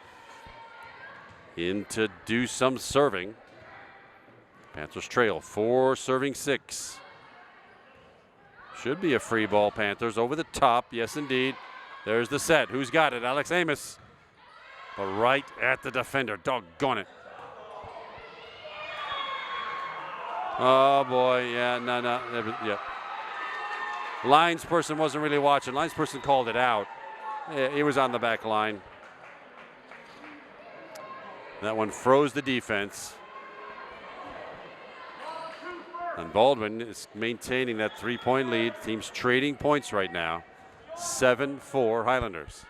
in to do some serving. Panthers trail 4 serving 6. Should be a free ball, Panthers over the top. Yes, indeed. There's the set. Who's got it? Alex Amos. But right at the defender. Doggone it. Oh, boy. Yeah, no. Yeah. Linesperson wasn't really watching. Linesperson called it out. He was on the back line. That one froze the defense. And Baldwin is maintaining that 3-point lead. Team's trading points right now. 7-4 Highlanders.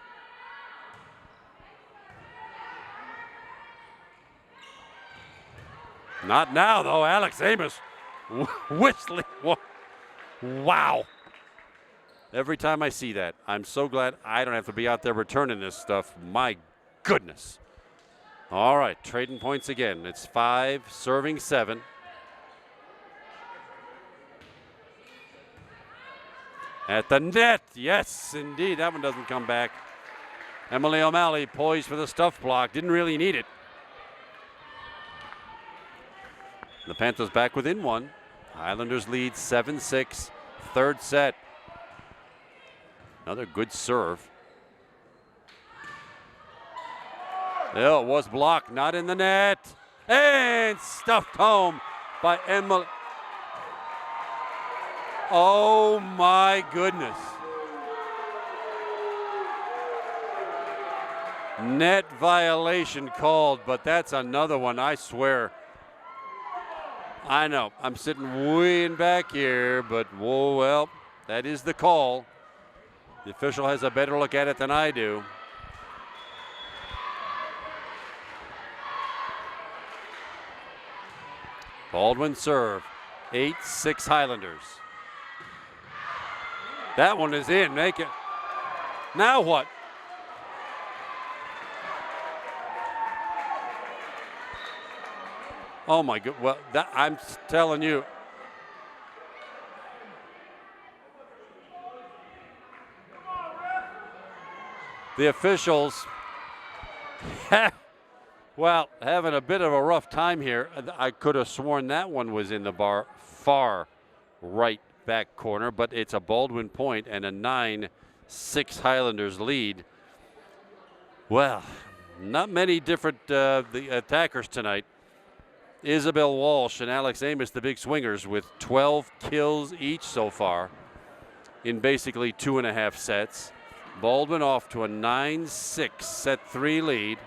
Not now, though. Alex Amos whistling. Wow. Every time I see that, I'm so glad I don't have to be out there returning this stuff. My goodness. All right, trading points again. It's 5 serving 7. At the net, yes, indeed. That one doesn't come back. Emily O'Malley poised for the stuff block. Didn't really need it. The Panthers back within 1. Highlanders lead 7-6. Third set. Another good serve. Oh, it was blocked, not in the net. And stuffed home by Emily. Oh my goodness. Net violation called, but that's another one, I swear. I know, I'm sitting way in back here, but whoa, well, that is the call. The official has a better look at it than I do. Baldwin serve, 8-6 Highlanders. That one is in. Make it. Now what? Oh my God! Well, I'm telling you. The officials, well, having a bit of a rough time here. I could have sworn that one was in the bar, far right back corner, but it's a Baldwin point and a 9-6 Highlanders lead. Well, not many different the attackers tonight. Isabel Walsh and Alex Amos, the big swingers, with 12 kills each so far in basically 2.5 sets. Baldwin off to a 9-6 set 3 lead.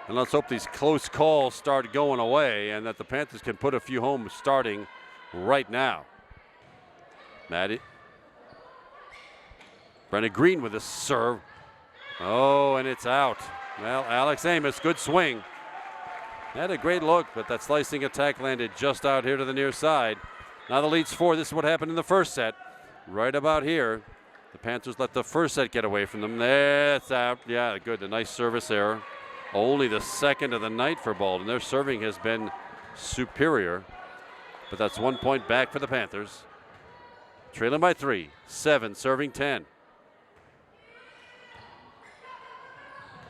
And let's hope these close calls start going away and that the Panthers can put a few home starting right now. Maddie. Brenna Green with a serve. Oh, and it's out. Well, Alex Amos, good swing. Had a great look, but that slicing attack landed just out here to the near side. Now the lead's 4. This is what happened in the first set. Right about here. The Panthers let the first set get away from them. That's out. Yeah, good. A nice service error. Only the second of the night for Baldwin. Their serving has been superior, but that's 1 point back for the Panthers. Trailing by 3. 7 serving 10.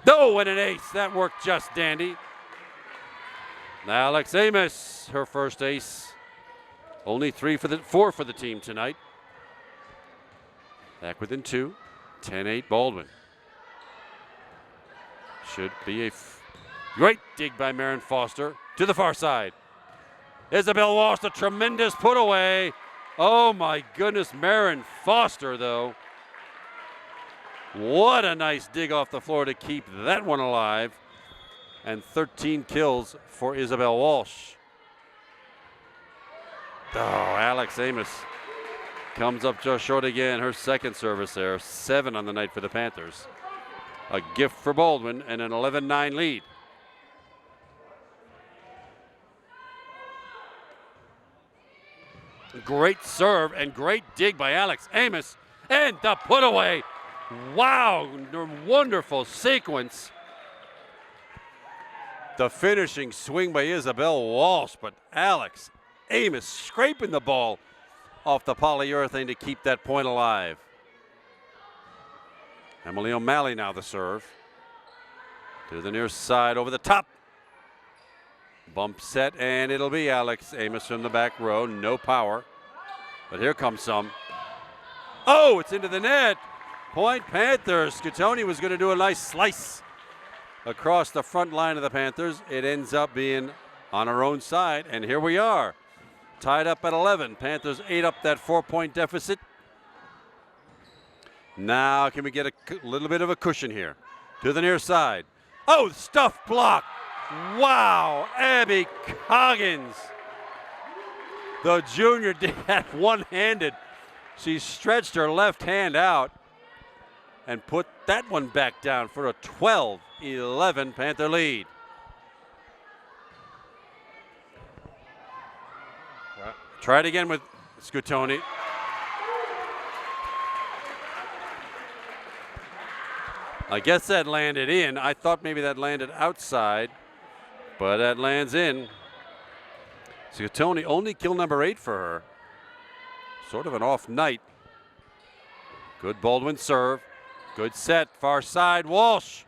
Oh, and an ace. That worked just dandy. Alex Amos, her first ace. Only 4 for the team tonight. Back within 2. 10-8 Baldwin. Should be a great dig by Marin Foster to the far side. Isabel Walsh, a tremendous put away. Oh my goodness, Marin Foster though. What a nice dig off the floor to keep that one alive. And 13 kills for Isabel Walsh. Oh, Alex Amos comes up just short again. Her second service there. 7 on the night for the Panthers. A gift for Baldwin and an 11-9 lead. Great serve and great dig by Alex Amos. And the put away. Wow, wonderful sequence. The finishing swing by Isabel Walsh, but Alex Amos scraping the ball off the polyurethane to keep that point alive. Emily O'Malley now the serve. To the near side, over the top. Bump set, and it'll be Alex Amos from the back row. No power, but here comes some. Oh, it's into the net. Point Panthers. Scottoni was going to do a nice slice across the front line of the Panthers. It ends up being on our own side, and here we are. Tied up at 11. Panthers ate up that 4-point deficit. Now can we get a little bit of a cushion here? To the near side. Oh, stuff block. Wow, Abby Coggins. The junior did that one-handed. She stretched her left hand out and put that one back down for a 12-11 Panther lead. Try it again with Scottoni. I guess that landed in. I thought maybe that landed outside, but that lands in. Scottoni only kill number 8 for her. Sort of an off night. Good Baldwin serve. Good set. Far side. Walsh.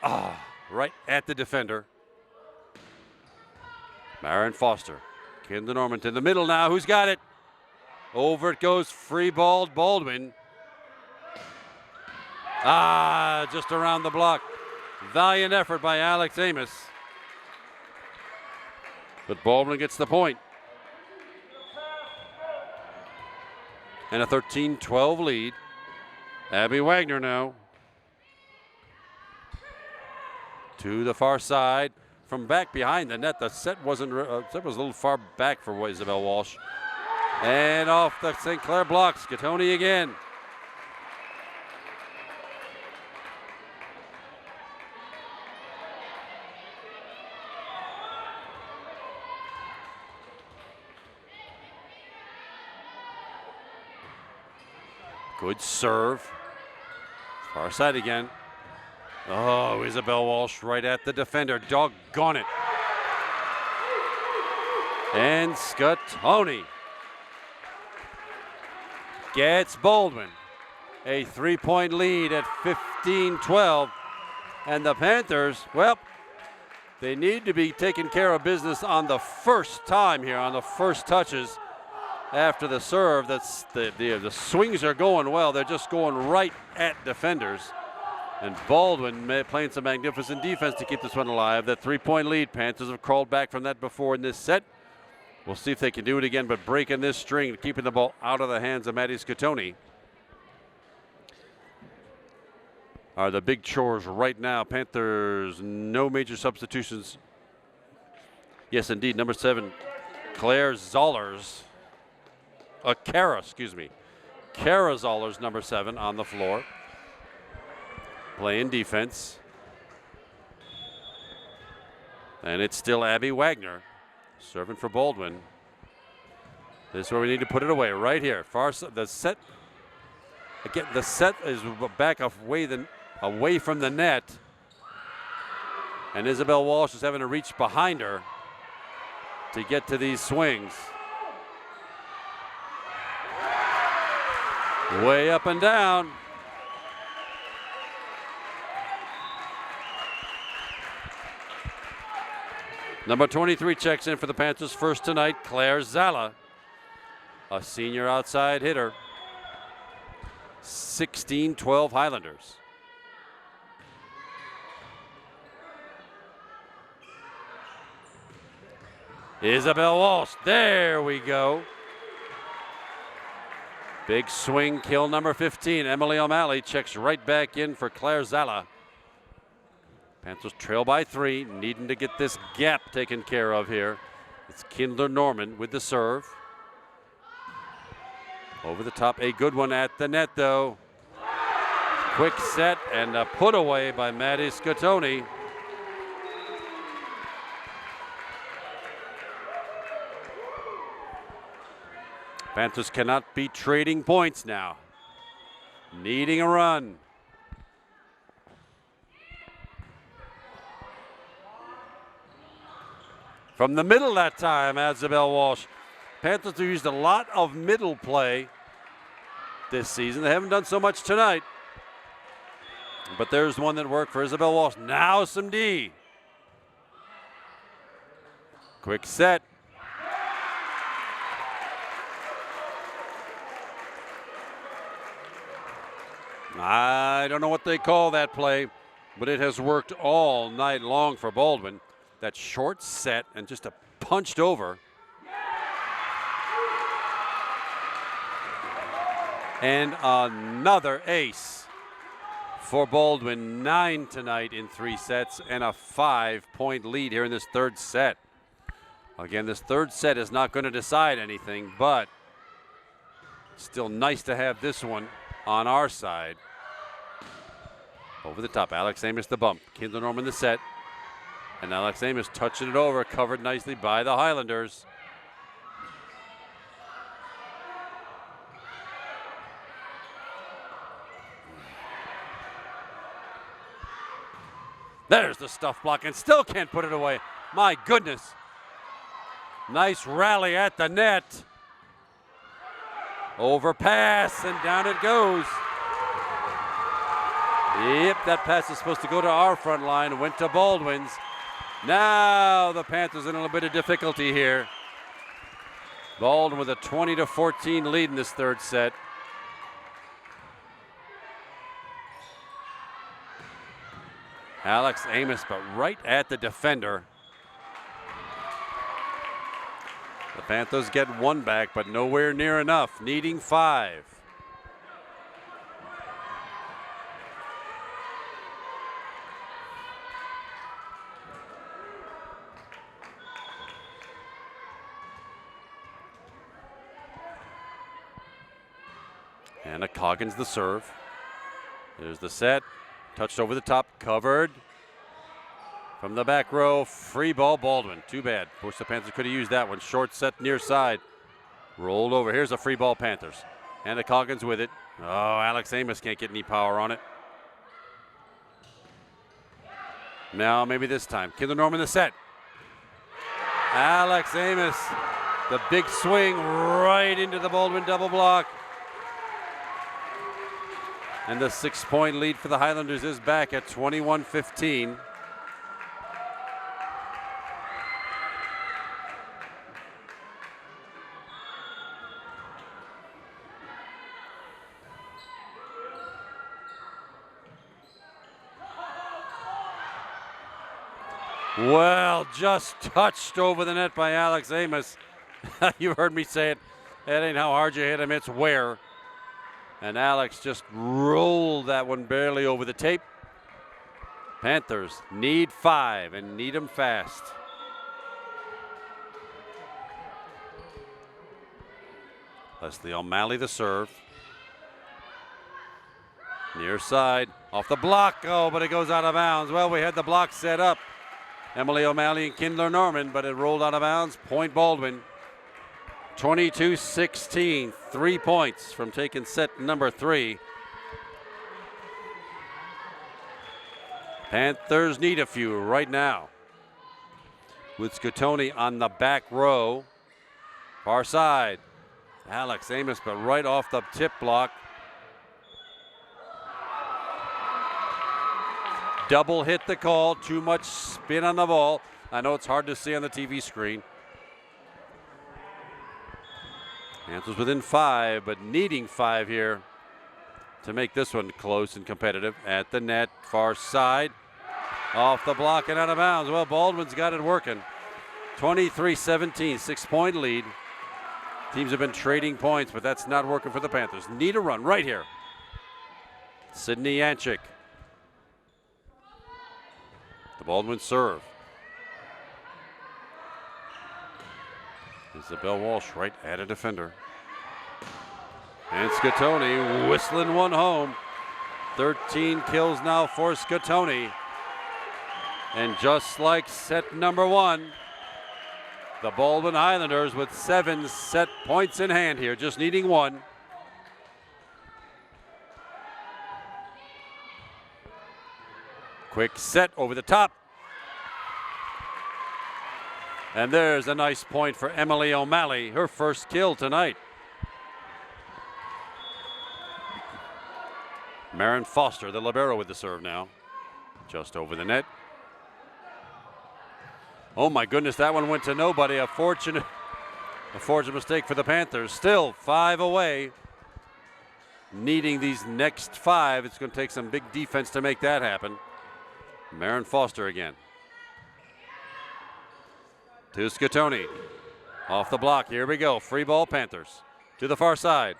Right at the defender. Marin Foster. Kinder Norman to the middle now. Who's got it? Over it goes. Free balled Baldwin. Just around the block. Valiant effort by Alex Amos. But Baldwin gets the point. And a 13-12 lead. Abby Wagner now. To the far side. From back behind the net. The set was a little far back for Isabel Walsh. And off the St. Clair block. Scottoni again. Good serve. Far side again. Oh, Isabel Walsh right at the defender. Doggone it. And Scottoni gets Baldwin a 3-point lead at 15-12. And the Panthers, well, they need to be taking care of business on the first time here, on the first touches. After the serve, that's the swings are going well. They're just going right at defenders. And Baldwin playing some magnificent defense to keep this one alive. That 3-point lead. Panthers have crawled back from that before in this set. We'll see if they can do it again, but breaking this string, keeping the ball out of the hands of Maddie Scottoni are the big chores right now. Panthers, no major substitutions. Yes, indeed, number 7, Claire Zollers. Kara Zollers, number 7, on the floor. Playing defense. And it's still Abby Wagner serving for Baldwin. This is where we need to put it away, right here. The set, again, the set is back away from the net. And Isabel Walsh is having to reach behind her to get to these swings. Way up and down. Number 23 checks in for the Panthers first tonight, Claire Zala, a senior outside hitter. 16-12 Highlanders. Isabel Walsh, there we go. Big swing kill number 15. Emily O'Malley checks right back in for Claire Zala. Panthers trail by 3, needing to get this gap taken care of here. It's Kinder Norman with the serve. Over the top, a good one at the net though. Quick set and a put away by Maddie Scottoni. Panthers cannot be trading points now. Needing a run. From the middle that time, Isabel Walsh. Panthers have used a lot of middle play this season. They haven't done so much tonight. But there's one that worked for Isabel Walsh. Now some D. Quick set. I don't know what they call that play, but it has worked all night long for Baldwin. That short set and just a punched over. And another ace for Baldwin. 9 tonight in 3 sets and a 5-point lead here in this third set. Again, this third set is not going to decide anything, but still nice to have this one on our side. Over the top, Alex Amos the bump. Kindler Norman the set. And Alex Amos touching it over, covered nicely by the Highlanders. There's the stuff block and still can't put it away. My goodness. Nice rally at the net. Overpass and down it goes. Yep, that pass is supposed to go to our front line. Went to Baldwin's. Now the Panthers in a little bit of difficulty here. Baldwin with a 20-14 lead in this third set. Alex Amos, but right at the defender. The Panthers get 1 back, but nowhere near enough, needing 5. And Coggins the serve. There's the set. Touched over the top, covered. From the back row, free ball Baldwin. Too bad. Wish the Panthers could have used that one. Short set near side. Rolled over. Here's a free ball Panthers. And Coggins with it. Oh, Alex Amos can't get any power on it. Now maybe this time. Kindler Norman the set. Alex Amos. The big swing right into the Baldwin double block. And the 6-point lead for the Highlanders is back at 21-15. Well, just touched over the net by Alex Amos. You heard me say it. That ain't how hard you hit him, it's where. And Alex just rolled that one barely over the tape. Panthers need 5 and need them fast. Leslie O'Malley the serve. Near side, off the block. Oh, but it goes out of bounds. Well, we had the block set up. Emily O'Malley and Kindler Norman, but it rolled out of bounds. Point Baldwin. 22-16, 3 points from taking set number 3. Panthers need a few right now. With Scottoni on the back row. Far side. Alex Amos, but right off the tip block. Double hit the call, too much spin on the ball. I know it's hard to see on the TV screen. Panthers within 5, but needing 5 here to make this one close and competitive. At the net, far side, off the block and out of bounds. Well, Baldwin's got it working. 23-17, 6-point lead. Teams have been trading points, but that's not working for the Panthers. Need a run right here. Sydney Yanchik. The Baldwin serve. Isabel Walsh right at a defender. And Scottoni whistling one home. 13 kills now for Scatoni. And just like set number 1, the Baldwin Highlanders with 7 set points in hand here, just needing 1. Quick set over the top. And there's a nice point for Emily O'Malley, her first kill tonight. Marin Foster, the libero, with the serve now. Just over the net. Oh my goodness, that one went to nobody. A fortunate mistake for the Panthers. Still 5 away. Needing these next 5. It's going to take some big defense to make that happen. Marin Foster again. To Scatoni. Off the block. Here we go. Free ball, Panthers. To the far side.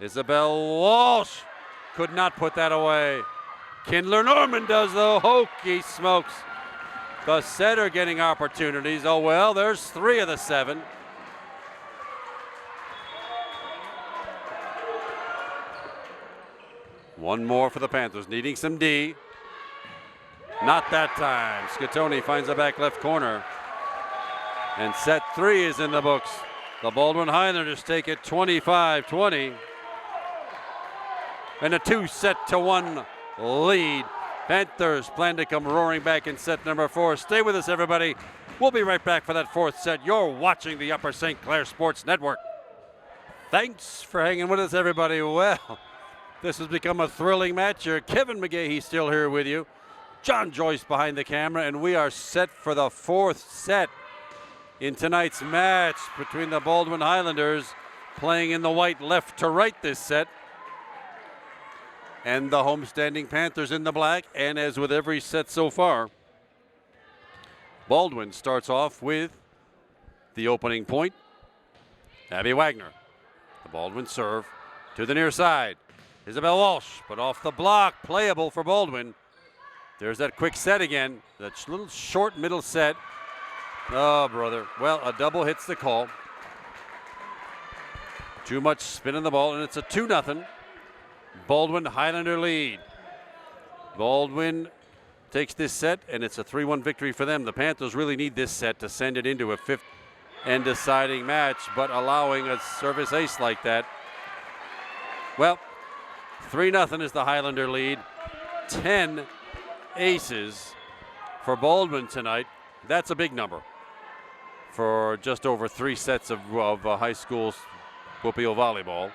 Isabel Walsh could not put that away. Kindler Norman does, though. Hokey smokes. The setter getting opportunities. Oh, well, there's 3 of the 7. One more for the Panthers, needing some D. Not that time. Scatoni finds the back left corner. And set 3 is in the books. The Baldwin Highlanders take it 25-20. And a 2-1 lead. Panthers plan to come roaring back in set number 4. Stay with us, everybody. We'll be right back for that 4th set. You're watching the Upper St. Clair Sports Network. Thanks for hanging with us, everybody. Well, this has become a thrilling match here. Kevin McGahey still here with you. John Joyce behind the camera, and we are set for the 4th set in tonight's match between the Baldwin Highlanders, playing in the white left to right this set, and the homestanding Panthers in the black. And as with every set so far, Baldwin starts off with the opening point. Abby Wagner. The Baldwin serve to the near side. Isabel Walsh, but off the block, playable for Baldwin. There's that quick set again, that little short middle set. Oh, brother. Well, a double hits the call. Too much spin on the ball, and it's a 2-0 Baldwin Highlander lead. Baldwin takes this set, and it's a 3-1 victory for them. The Panthers really need this set to send it into a 5th and deciding match, but allowing a service ace like that, well, 3-0 is the Highlander lead. 10 aces for Baldwin tonight. That's a big number for just over 3 sets of high school whoopio volleyball.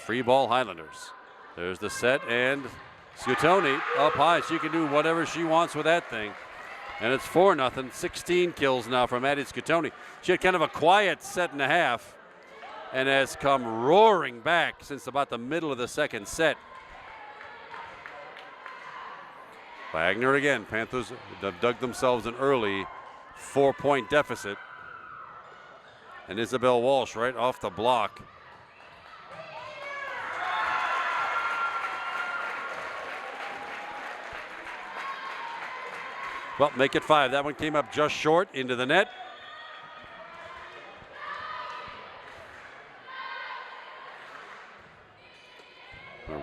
Free ball Highlanders. There's the set, and Scatoni up high. She can do whatever she wants with that thing. And it's 4-0. 16 kills now from Addie Scatoni. She had kind of a quiet set and a half and has come roaring back since about the middle of the 2nd set. Wagner again. Panthers have dug themselves an early 4-point deficit. And Isabel Walsh right off the block. Well, make it 5. That one came up just short into the net.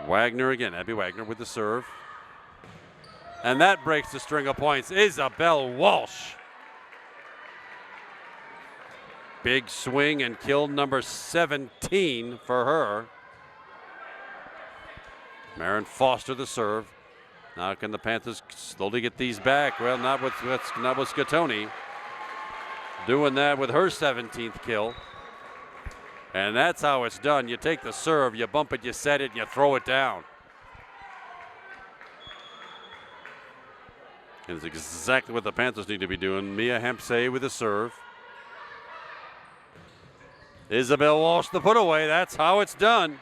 Wagner again. Abby Wagner with the serve. And that breaks the string of points. Isabel Walsh. Big swing and kill number 17 for her. Marin Foster the serve. Now can the Panthers slowly get these back? Well, not with Scatoni. Doing that with her 17th kill. And that's how it's done. You take the serve, you bump it, you set it, you throw it down. And it's exactly what the Panthers need to be doing. Mia Hempsey with the serve. Isabel Walsh the put away. That's how it's done.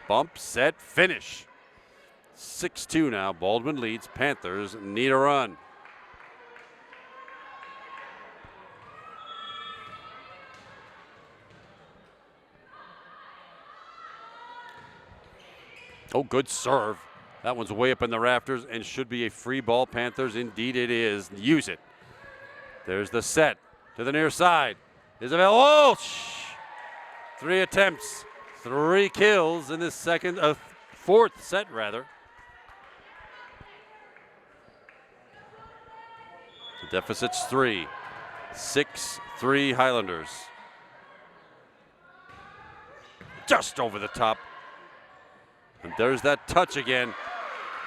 Bump, set, finish. 6-2 now. Baldwin leads. Panthers need a run. Oh, good serve. That one's way up in the rafters and should be a free ball. Panthers, indeed it is. Use it. There's the set to the near side. Isabel Walsh. 3 attempts, 3 kills in this fourth set rather. The deficit's 3. 6-3 Highlanders. Just over the top. And there's that touch again.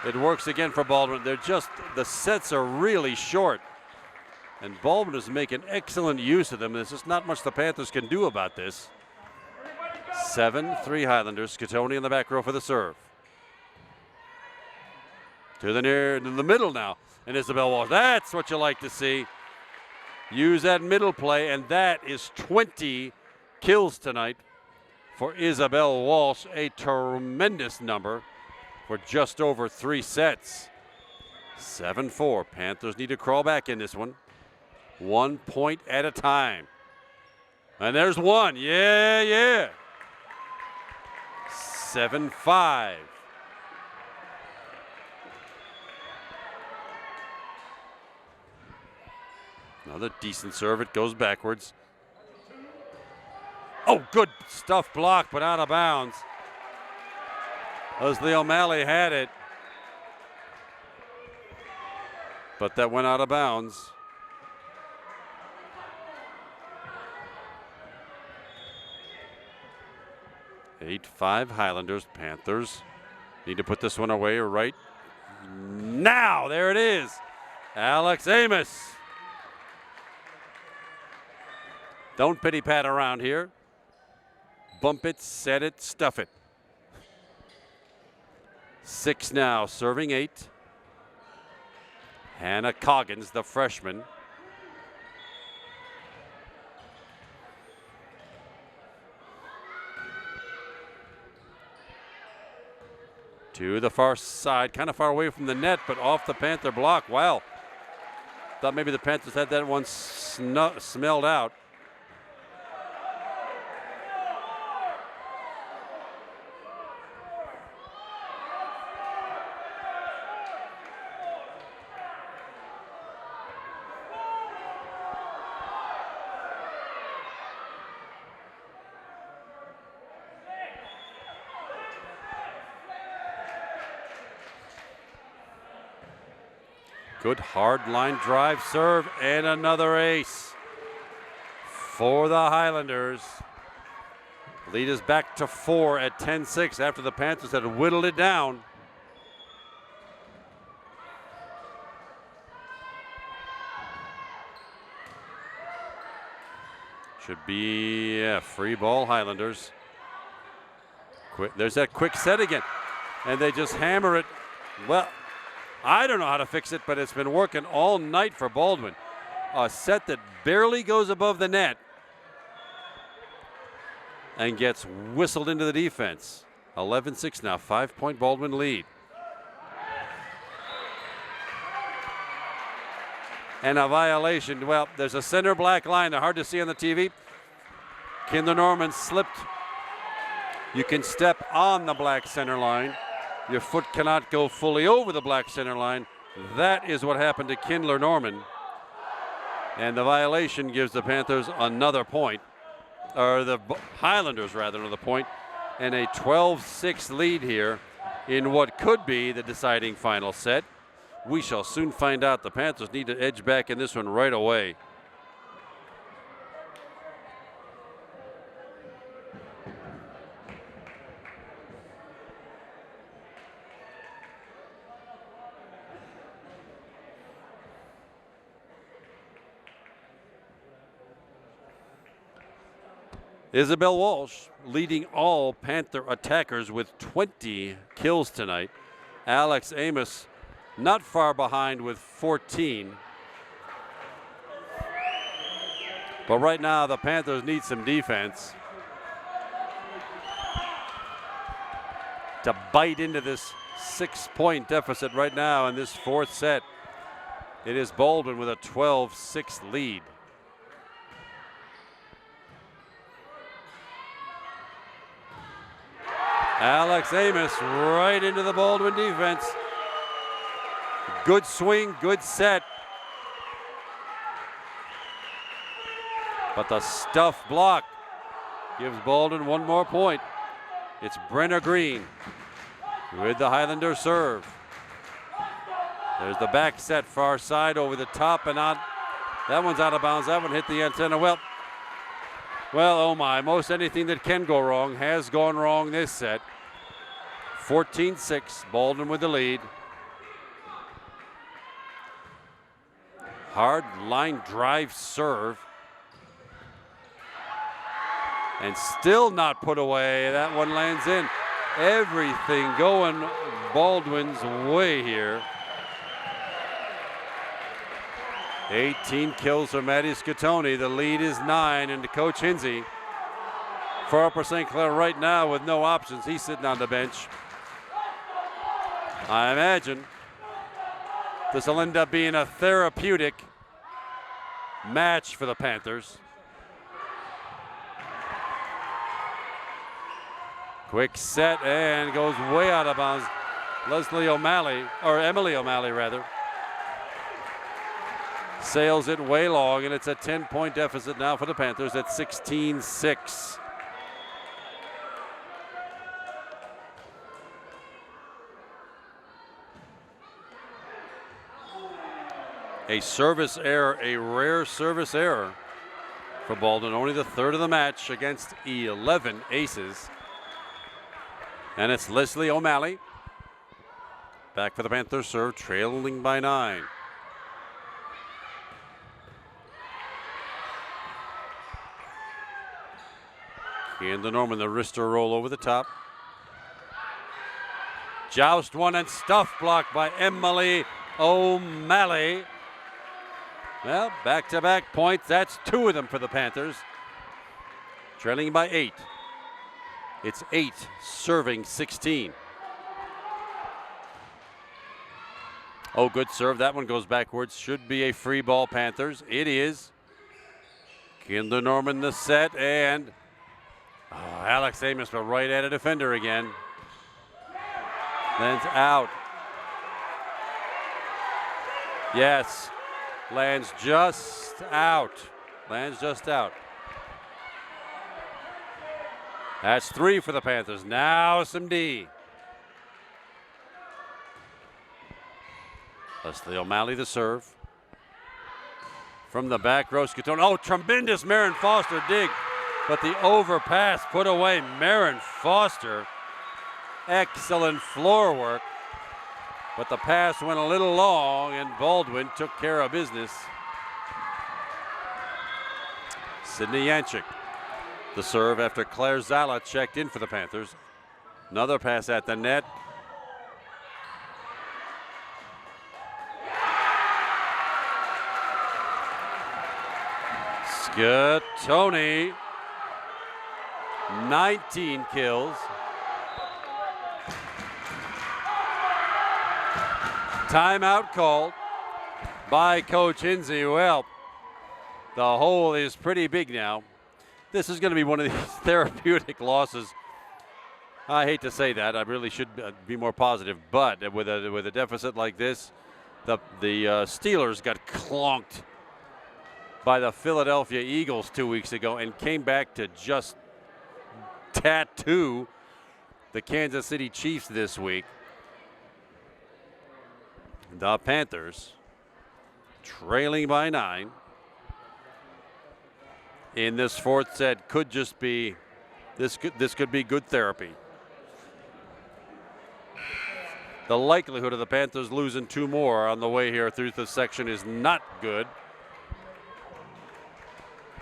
It works again for Baldwin. The sets are really short. And Baldwin is making excellent use of them. There's just not much the Panthers can do about this. 7-3 Highlanders. Scatoni in the back row for the serve. To the middle now. And Isabel Walsh. That's what you like to see. Use that middle play, and that is 20 kills tonight for Isabel Walsh. A tremendous number for just over 3 sets. 7-4. Panthers need to crawl back in this one. 1 point at a time. And there's one. Yeah. 7-5. Another decent serve. It goes backwards. Oh, good stuff blocked, but out of bounds. Leslie O'Malley had it. But that went out of bounds. 8-5 Highlanders. Panthers need to put this one away right now. There it is. Alex Amos. Don't pity-pat around here. Bump it, set it, stuff it. 6 now, serving 8. Hannah Coggins, the freshman. To the far side, kind of far away from the net, but off the Panther block. Wow. Thought maybe the Panthers had that one smelled out. Good hard line drive serve and another ace for the Highlanders. Lead is back to 4 at 10-6 after the Panthers had whittled it down. Should be a free ball Highlanders. There's that quick set again. And they just hammer it. Well, I don't know how to fix it, but it's been working all night for Baldwin. A set that barely goes above the net and gets whistled into the defense. 11-6 now, 5-point Baldwin lead. And a violation. Well, there's a center black line. They're hard to see on the TV. Kindler Norman slipped. You can step on the black center line. Your foot cannot go fully over the black center line. That is what happened to Kindler Norman. And the violation gives the Panthers another point, or the Highlanders rather, another point, and a 12-6 lead here in what could be the deciding final set. We shall soon find out. The Panthers need to edge back in this one right away. Isabel Walsh leading all Panther attackers with 20 kills tonight. Alex Amos not far behind with 14. But right now the Panthers need some defense to bite into this 6-point deficit right now in this fourth set. It is Baldwin with a 12-6 lead. Alex Amos right into the Baldwin defense. Good swing, good set. But the stuff block. gives Baldwin one more point. It's Brenner Green with the Highlander serve. There's the back set far side over the top and out. That one's out of bounds. That one hit the antenna. Well, oh my, most anything that can go wrong has gone wrong this set. 14-6, Baldwin with the lead. Hard line drive serve. And still not put away. That one lands in. Everything going Baldwin's way here. 18 kills for Matty Scatoni. The lead is 9, and Coach Hinsey for Upper St. Clair right now with no options. He's sitting on the bench. I imagine this will end up being a therapeutic match for the Panthers. Quick set and goes way out of bounds. Emily O'Malley rather. Sails it way long, and it's a 10-point deficit now for the Panthers at 16-6. A service error, a rare service error for Baldwin. Only the third of the match against 11 aces. And it's Leslie O'Malley back for the Panthers serve, trailing by 9. And the Norman, the wrister roll over the top. Joust one and stuff blocked by Emily O'Malley. Well, back-to-back points. That's 2 of them for the Panthers. Trailing by 8. It's 8 serving 16. Oh, good serve. That one goes backwards. Should be a free ball, Panthers. It is. Kinder Norman the set, and Alex Amos, but right at a defender again. Lands out. Yes. Lands just out. Lands just out. That's 3 for the Panthers. Now some D. Leslie O'Malley the serve. From the back row, Scatone. Oh, tremendous Marin Foster dig. But the overpass put away Marin Foster. Excellent floor work. But the pass went a little long, and Baldwin took care of business. Sydney Yanchik, the serve after Claire Zala checked in for the Panthers. Another pass at the net. Scatoni, 19 kills. Timeout called by Coach Hinsey. Well, the hole is pretty big now. This is going to be one of these therapeutic losses. I hate to say that. I really should be more positive. But with a deficit like this, the Steelers got clonked by the Philadelphia Eagles 2 weeks ago and came back to just tattoo the Kansas City Chiefs this week. The Panthers trailing by 9 in this fourth set. Could just be this could be good therapy. The likelihood of the Panthers losing 2 more on the way here through the section is not good.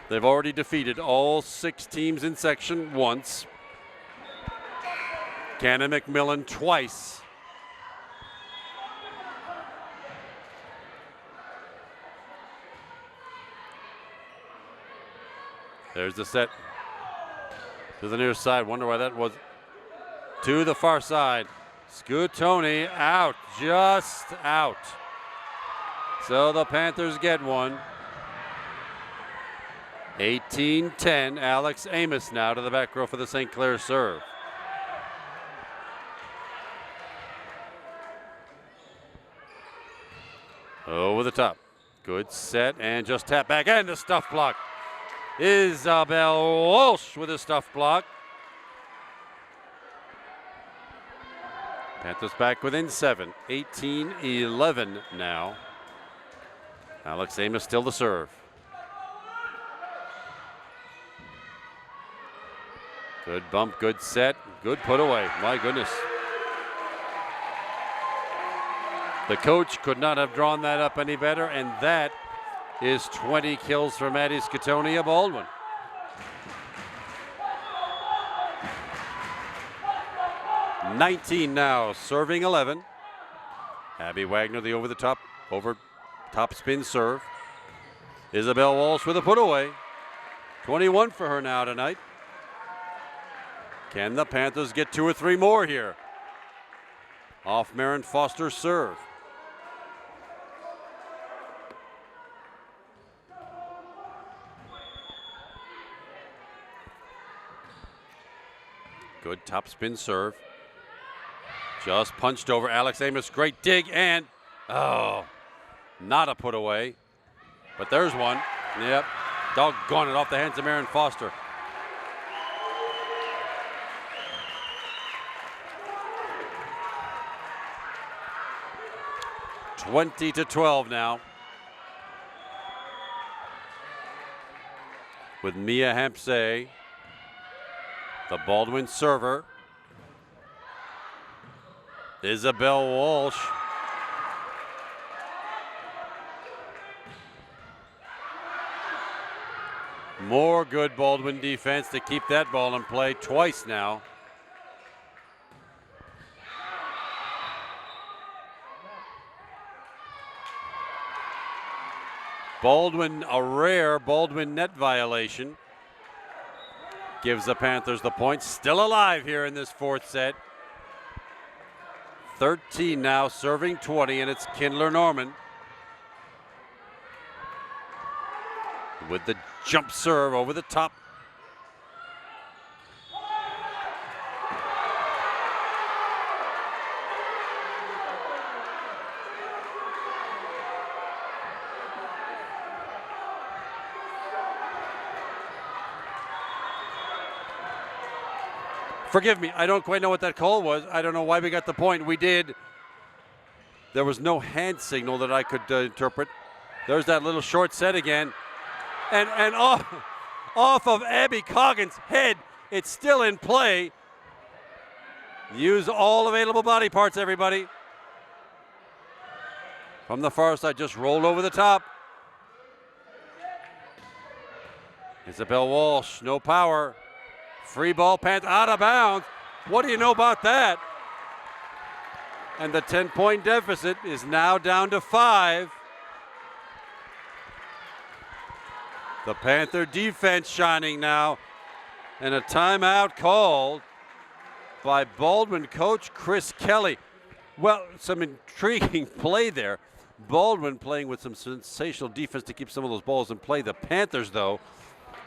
They've already defeated all 6 teams in section once. Cannon McMillan twice. There's the set to the near side. Wonder why that was. To the far side. Scatoni out, just out. So the Panthers get one. 18-10. Alex Amos now to the back row for the St. Clair serve. Over the top. Good set and just tap back and the stuff block. Isabel Walsh with a stuff block. Panthers back within 7. 18-11 now. Alex Amos still the serve. Good bump, good set, good put away. My goodness. The coach could not have drawn that up any better, and that is 20 kills for Maddie Scottoni of Baldwin. (19) now, serving 11. Abby Wagner, the over top spin serve. Isabel Walsh with a put away. 21 for her now tonight. Can the Panthers get 2 or 3 more here? Off Marin Foster's serve. Good top spin serve. Just punched over Alex Amos. Great dig and, oh, not a put away. But there's one. Yep. Doggone it, off the hands of Marin Foster. (20-12) now. With Mia Hampsay, the Baldwin server. Isabel Walsh. More good Baldwin defense to keep that ball in play twice now. Baldwin, a rare Baldwin net violation. Gives the Panthers the point. Still alive here in this 4th set. 13 now, serving 20, and it's Kindler Norman. With the jump serve over the top. Forgive me, I don't quite know what that call was. I don't know why we got the point. We did. There was no hand signal that I could interpret. There's that little short set again. And off of Abby Coggin's head. It's still in play. Use all available body parts, everybody. From the far side, just rolled over the top. Isabel Walsh, no power. Free ball, Panther out of bounds. What do you know about that? And the 10-point deficit is now down to 5. The Panther defense shining now. And a timeout called by Baldwin coach Chris Kelly. Well, some intriguing play there. Baldwin playing with some sensational defense to keep some of those balls in play. The Panthers, though,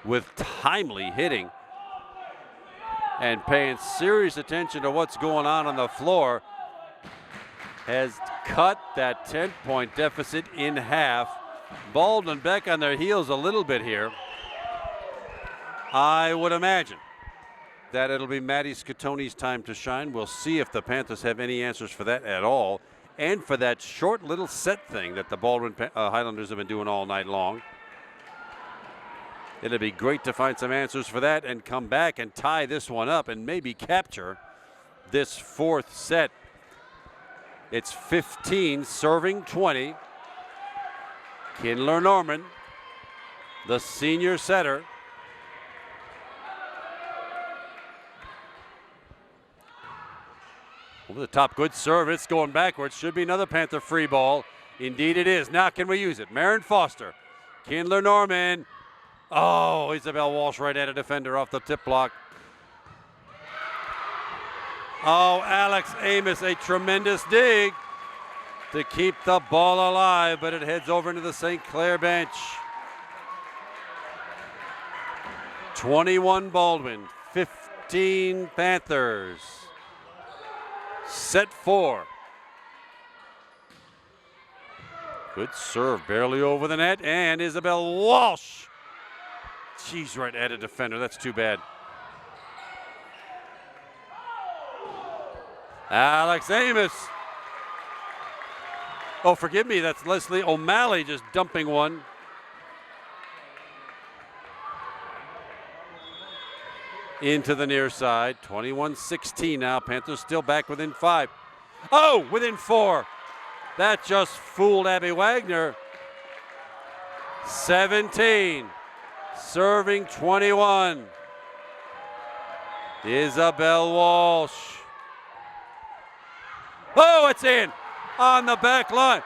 with timely hitting and paying serious attention to what's going on the floor, has cut that 10-point deficit in half. Baldwin back on their heels a little bit here. I would imagine that it'll be Maddie Scottoni's time to shine. We'll see if the Panthers have any answers for that at all, and for that short little set thing that the Baldwin Highlanders have been doing all night long. It'll be great to find some answers for that and come back and tie this one up and maybe capture this 4th set. It's 15, serving 20. Kindler Norman, the senior setter. Over the top, good serve. It's going backwards. Should be another Panther free ball. Indeed it is. Now can we use it? Marin Foster. Kindler Norman. Oh, Isabel Walsh right at a defender off the tip block. Oh, Alex Amos, a tremendous dig to keep the ball alive, but it heads over into the St. Clair bench. 21 Baldwin, 15 Panthers. Set 4. Good serve, barely over the net, and Isabel Walsh She's right at a defender. That's too bad. Alex Amos. Oh, forgive me. That's Leslie O'Malley just dumping one. Into the near side. 21-16 now. Panthers still back within 5. Oh, within 4. That just fooled Abby Wagner. 17. Serving 21. Isabel Walsh. Oh, it's in on the back line.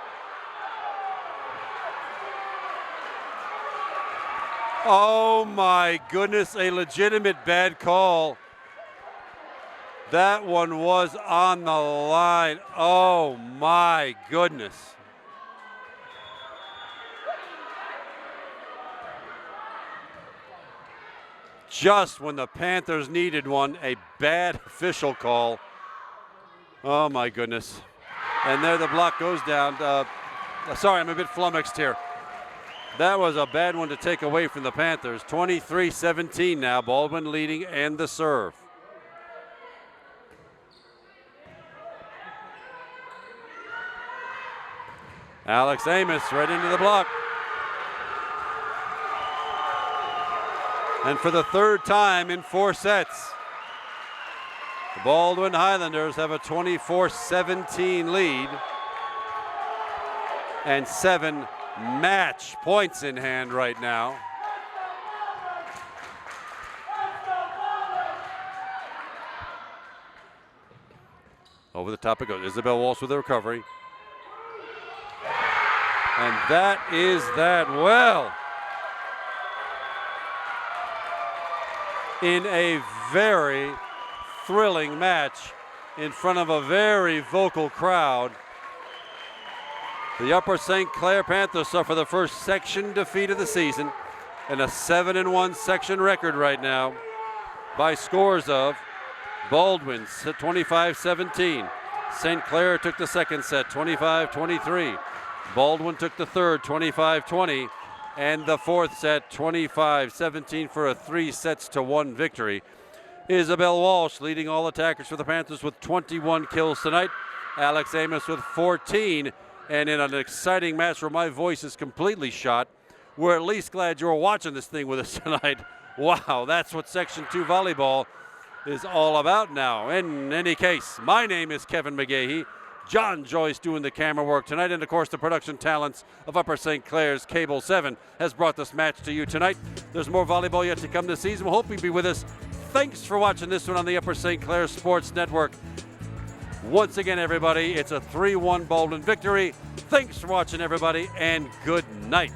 Oh my goodness, a legitimate bad call. That one was on the line. Oh my goodness. Just when the Panthers needed one, a bad official call. Oh my goodness. And there the block goes down. Sorry, I'm a bit flummoxed here. That was a bad one to take away from the Panthers. 23-17 now. Baldwin leading and the serve. Alex Amos right into the block. And for the third time in 4 sets, the Baldwin Highlanders have a 24-17 lead and 7 match points in hand right now. Over the top it goes. Isabel Walsh with the recovery. And that is that. Well, in a very thrilling match in front of a very vocal crowd, the Upper St. Clair Panthers suffer the first section defeat of the season and a 7-1 section record right now by scores of Baldwin 25-17. St. Clair took the second set 25-23. Baldwin took the third 25-20 and the fourth set 25-17 for a 3-1 victory. Isabel Walsh leading all attackers for the Panthers with 21 kills tonight. Alex Amos with 14. And in an exciting match where my voice is completely shot, we're at least glad you're watching this thing with us tonight. Wow, that's what Section 2 volleyball is all about now. In any case, my name is Kevin McGahey. John Joyce doing the camera work tonight. And, of course, the production talents of Upper St. Clair's Cable 7 has brought this match to you tonight. There's more volleyball yet to come this season. We hope you'll be with us. Thanks for watching this one on the Upper St. Clair Sports Network. Once again, everybody, it's a 3-1 Baldwin victory. Thanks for watching, everybody, and good night.